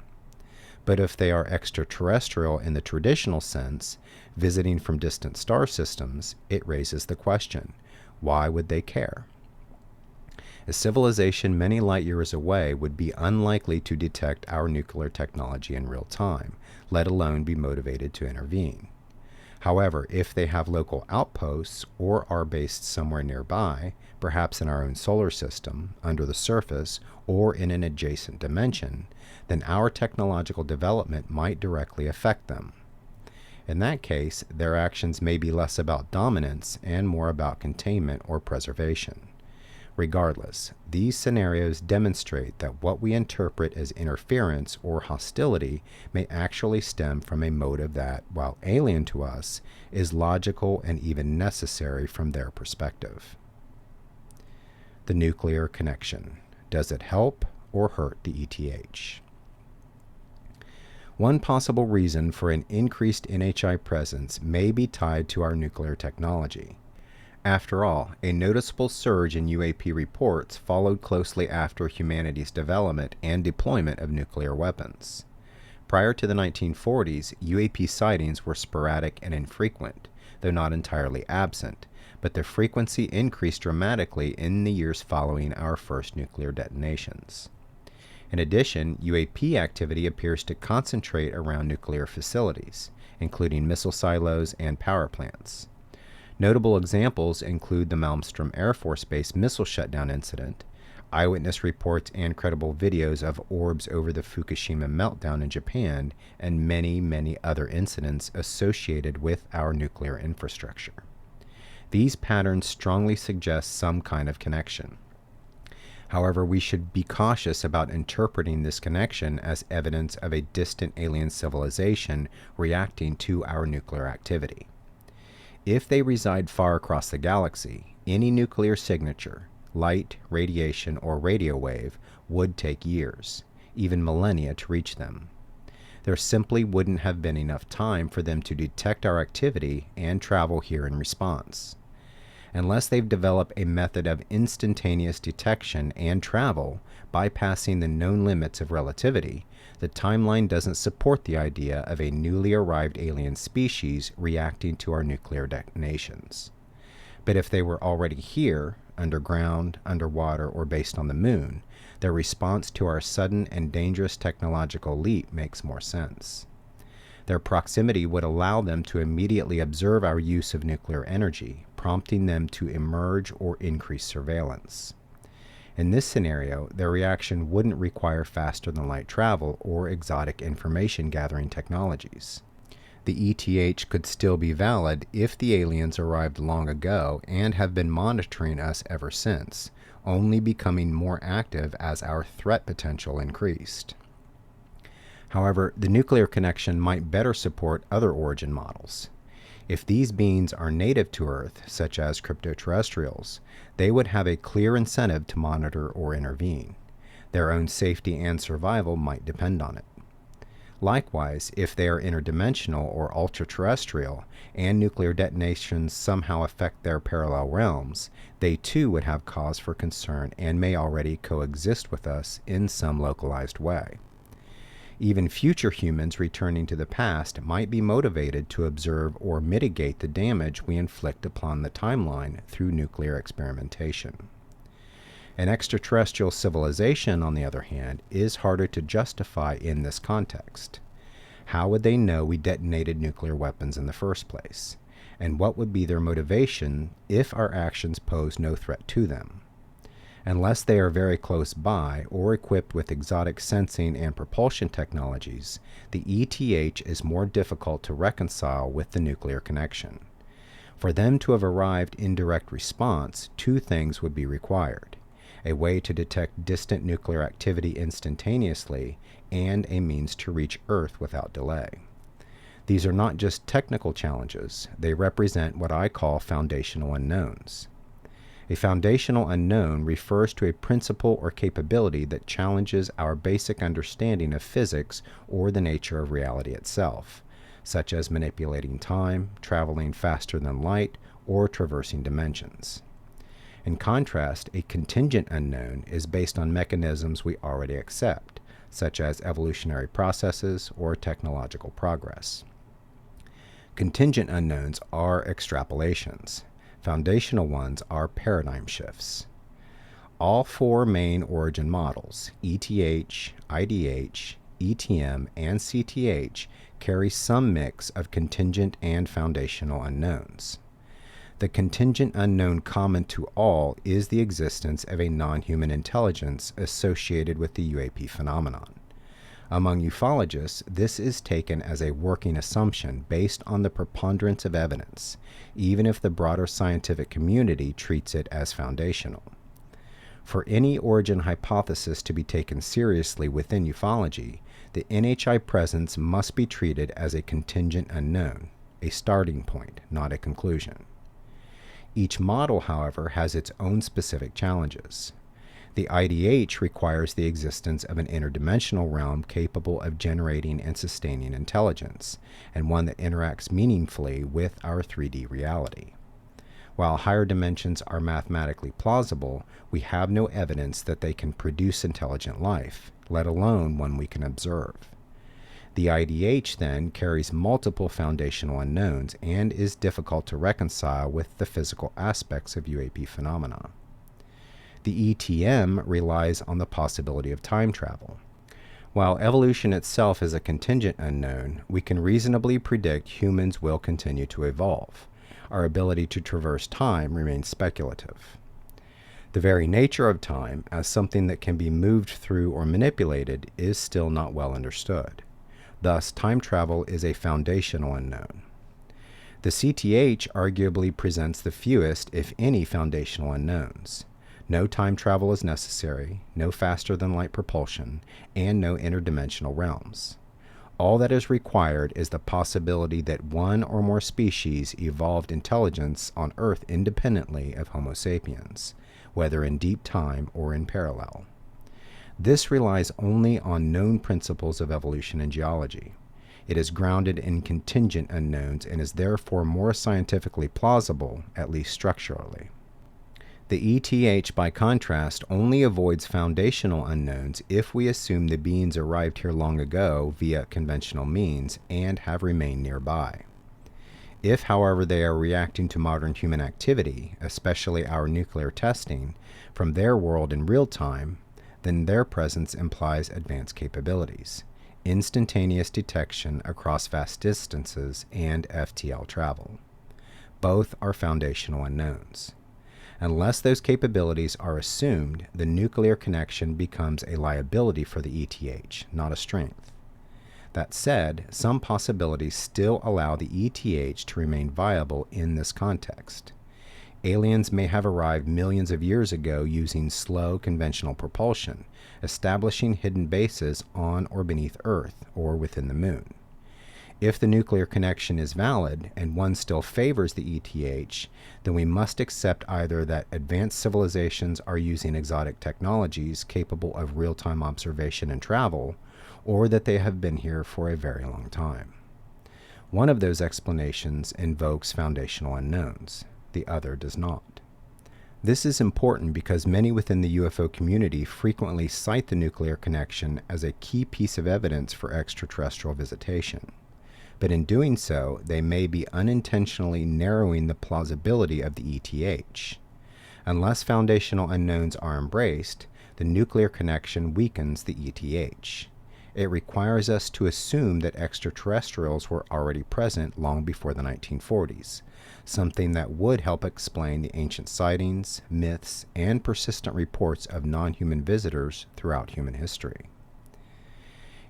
But if they are extraterrestrial in the traditional sense, visiting from distant star systems, it raises the question, why would they care? A civilization many light years away would be unlikely to detect our nuclear technology in real time, let alone be motivated to intervene. However, if they have local outposts or are based somewhere nearby, perhaps in our own solar system, under the surface, or in an adjacent dimension, then our technological development might directly affect them. In that case, their actions may be less about dominance and more about containment or preservation. Regardless, these scenarios demonstrate that what we interpret as interference or hostility may actually stem from a motive that, while alien to us, is logical and even necessary from their perspective. The nuclear connection. Does it help or hurt the ETH? One possible reason for an increased NHI presence may be tied to our nuclear technology. After all, a noticeable surge in UAP reports followed closely after humanity's development and deployment of nuclear weapons. Prior to the 1940s, UAP sightings were sporadic and infrequent, though not entirely absent, but the frequency increased dramatically in the years following our first nuclear detonations. In addition, UAP activity appears to concentrate around nuclear facilities, including missile silos and power plants. Notable examples include the Malmstrom Air Force Base missile shutdown incident, eyewitness reports and credible videos of orbs over the Fukushima meltdown in Japan, and many, many other incidents associated with our nuclear infrastructure. These patterns strongly suggest some kind of connection. However, we should be cautious about interpreting this connection as evidence of a distant alien civilization reacting to our nuclear activity. If they reside far across the galaxy, any nuclear signature, light, radiation, or radio wave, would take years, even millennia, to reach them. There simply wouldn't have been enough time for them to detect our activity and travel here in response. Unless they've developed a method of instantaneous detection and travel, bypassing the known limits of relativity, the timeline doesn't support the idea of a newly arrived alien species reacting to our nuclear detonations. But if they were already here, underground, underwater, or based on the moon, their response to our sudden and dangerous technological leap makes more sense. Their proximity would allow them to immediately observe our use of nuclear energy, prompting them to emerge or increase surveillance. In this scenario, their reaction wouldn't require faster-than-light travel or exotic information-gathering technologies. The ETH could still be valid if the aliens arrived long ago and have been monitoring us ever since, only becoming more active as our threat potential increased. However, the nuclear connection might better support other origin models. If these beings are native to Earth, such as cryptoterrestrials, they would have a clear incentive to monitor or intervene. Their own safety and survival might depend on it. Likewise, if they are interdimensional or ultra-terrestrial, and nuclear detonations somehow affect their parallel realms, they too would have cause for concern and may already coexist with us in some localized way. Even future humans returning to the past might be motivated to observe or mitigate the damage we inflict upon the timeline through nuclear experimentation. An extraterrestrial civilization, on the other hand, is harder to justify in this context. How would they know we detonated nuclear weapons in the first place? And what would be their motivation if our actions pose no threat to them? Unless they are very close by or equipped with exotic sensing and propulsion technologies, the ETH is more difficult to reconcile with the nuclear connection. For them to have arrived in direct response, two things would be required: a way to detect distant nuclear activity instantaneously, and a means to reach Earth without delay. These are not just technical challenges, they represent what I call foundational unknowns. A foundational unknown refers to a principle or capability that challenges our basic understanding of physics or the nature of reality itself, such as manipulating time, traveling faster than light, or traversing dimensions. In contrast, a contingent unknown is based on mechanisms we already accept, such as evolutionary processes or technological progress. Contingent unknowns are extrapolations. Foundational ones are paradigm shifts. All four main origin models, ETH, IDH, ETM, and CTH, carry some mix of contingent and foundational unknowns. The contingent unknown common to all is the existence of a non-human intelligence associated with the UAP phenomenon. Among ufologists, this is taken as a working assumption based on the preponderance of evidence, even if the broader scientific community treats it as foundational. For any origin hypothesis to be taken seriously within ufology, the NHI presence must be treated as a contingent unknown, a starting point, not a conclusion. Each model, however, has its own specific challenges. The IDH requires the existence of an interdimensional realm capable of generating and sustaining intelligence, and one that interacts meaningfully with our 3D reality. While higher dimensions are mathematically plausible, we have no evidence that they can produce intelligent life, let alone one we can observe. The IDH then carries multiple foundational unknowns and is difficult to reconcile with the physical aspects of UAP phenomena. The ETM relies on the possibility of time travel. While evolution itself is a contingent unknown, we can reasonably predict humans will continue to evolve. Our ability to traverse time remains speculative. The very nature of time, as something that can be moved through or manipulated, is still not well understood. Thus, time travel is a foundational unknown. The CTH arguably presents the fewest, if any, foundational unknowns. No time travel is necessary, no faster-than-light propulsion, and no interdimensional realms. All that is required is the possibility that one or more species evolved intelligence on Earth independently of Homo sapiens, whether in deep time or in parallel. This relies only on known principles of evolution and geology. It is grounded in contingent unknowns and is therefore more scientifically plausible, at least structurally. The ETH, by contrast, only avoids foundational unknowns if we assume the beings arrived here long ago via conventional means and have remained nearby. If, however, they are reacting to modern human activity, especially our nuclear testing, from their world in real time, then their presence implies advanced capabilities, instantaneous detection across vast distances, and FTL travel. Both are foundational unknowns. Unless those capabilities are assumed, the nuclear connection becomes a liability for the ETH, not a strength. That said, some possibilities still allow the ETH to remain viable in this context. Aliens may have arrived millions of years ago using slow conventional propulsion, establishing hidden bases on or beneath Earth or within the Moon. If the nuclear connection is valid and one still favors the ETH, then we must accept either that advanced civilizations are using exotic technologies capable of real-time observation and travel, or that they have been here for a very long time. One of those explanations invokes foundational unknowns. The other does not. This is important because many within the UFO community frequently cite the nuclear connection as a key piece of evidence for extraterrestrial visitation. But in doing so, they may be unintentionally narrowing the plausibility of the ETH. Unless foundational unknowns are embraced, the nuclear connection weakens the ETH. It requires us to assume that extraterrestrials were already present long before the 1940s, something that would help explain the ancient sightings, myths, and persistent reports of non-human visitors throughout human history.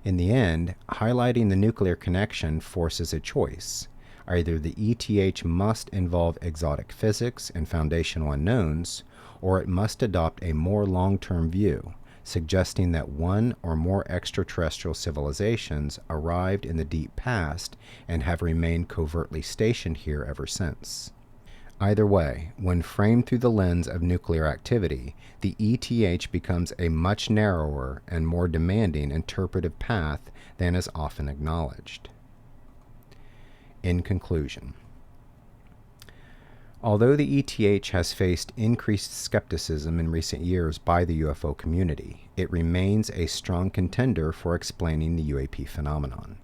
In the end, highlighting the nuclear connection forces a choice. Either the ETH must involve exotic physics and foundational unknowns, or it must adopt a more long-term view, suggesting that one or more extraterrestrial civilizations arrived in the deep past and have remained covertly stationed here ever since. Either way, when framed through the lens of nuclear activity, the ETH becomes a much narrower and more demanding interpretive path than is often acknowledged. In conclusion, although the ETH has faced increased skepticism in recent years by the UFO community, it remains a strong contender for explaining the UAP phenomenon.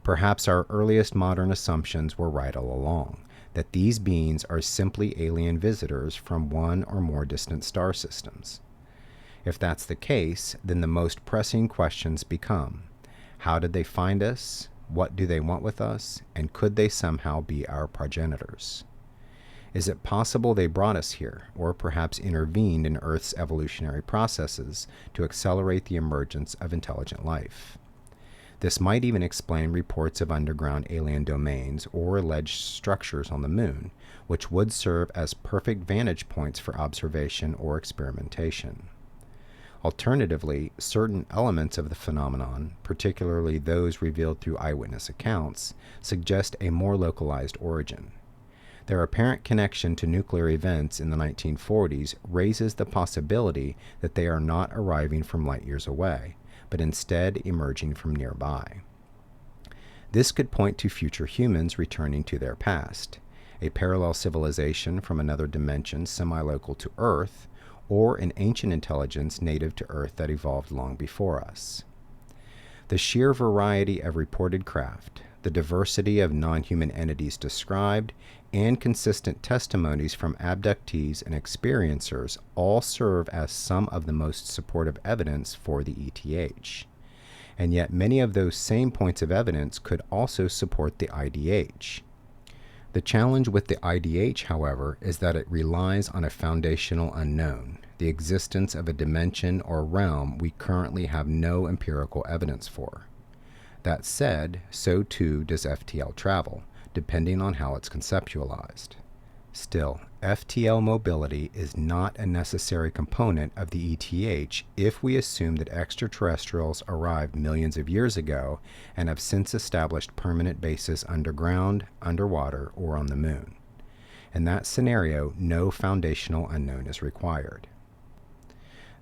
Perhaps our earliest modern assumptions were right all along, that these beings are simply alien visitors from one or more distant star systems. If that's the case, then the most pressing questions become, how did they find us? What do they want with us? And could they somehow be our progenitors? Is it possible they brought us here, or perhaps intervened in Earth's evolutionary processes to accelerate the emergence of intelligent life? This might even explain reports of underground alien domains or alleged structures on the moon, which would serve as perfect vantage points for observation or experimentation. Alternatively, certain elements of the phenomenon, particularly those revealed through eyewitness accounts, suggest a more localized origin. Their apparent connection to nuclear events in the 1940s raises the possibility that they are not arriving from light years away, but instead emerging from nearby. This could point to future humans returning to their past, a parallel civilization from another dimension semi-local to Earth, or an ancient intelligence native to Earth that evolved long before us. The sheer variety of reported craft, the diversity of non-human entities described, and consistent testimonies from abductees and experiencers all serve as some of the most supportive evidence for the ETH. And yet many of those same points of evidence could also support the IDH. The challenge with the IDH, however, is that it relies on a foundational unknown, the existence of a dimension or realm we currently have no empirical evidence for. That said, so too does FTL travel, depending on how it's conceptualized. Still, FTL mobility is not a necessary component of the ETH if we assume that extraterrestrials arrived millions of years ago and have since established permanent bases underground, underwater, or on the moon. In that scenario, no foundational unknown is required.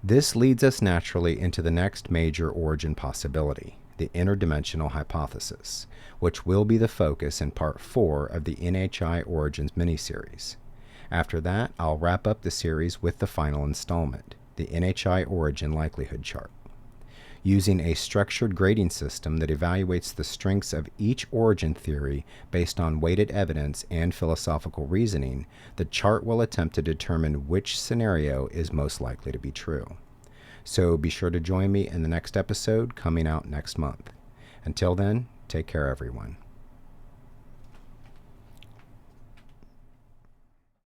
This leads us naturally into the next major origin possibility, the interdimensional hypothesis, which will be the focus in part 4 of the NHI Origins miniseries. After that, I'll wrap up the series with the final installment, the NHI Origin likelihood chart. Using a structured grading system that evaluates the strengths of each origin theory based on weighted evidence and philosophical reasoning, the chart will attempt to determine which scenario is most likely to be true. So be sure to join me in the next episode coming out next month. Until then, take care everyone.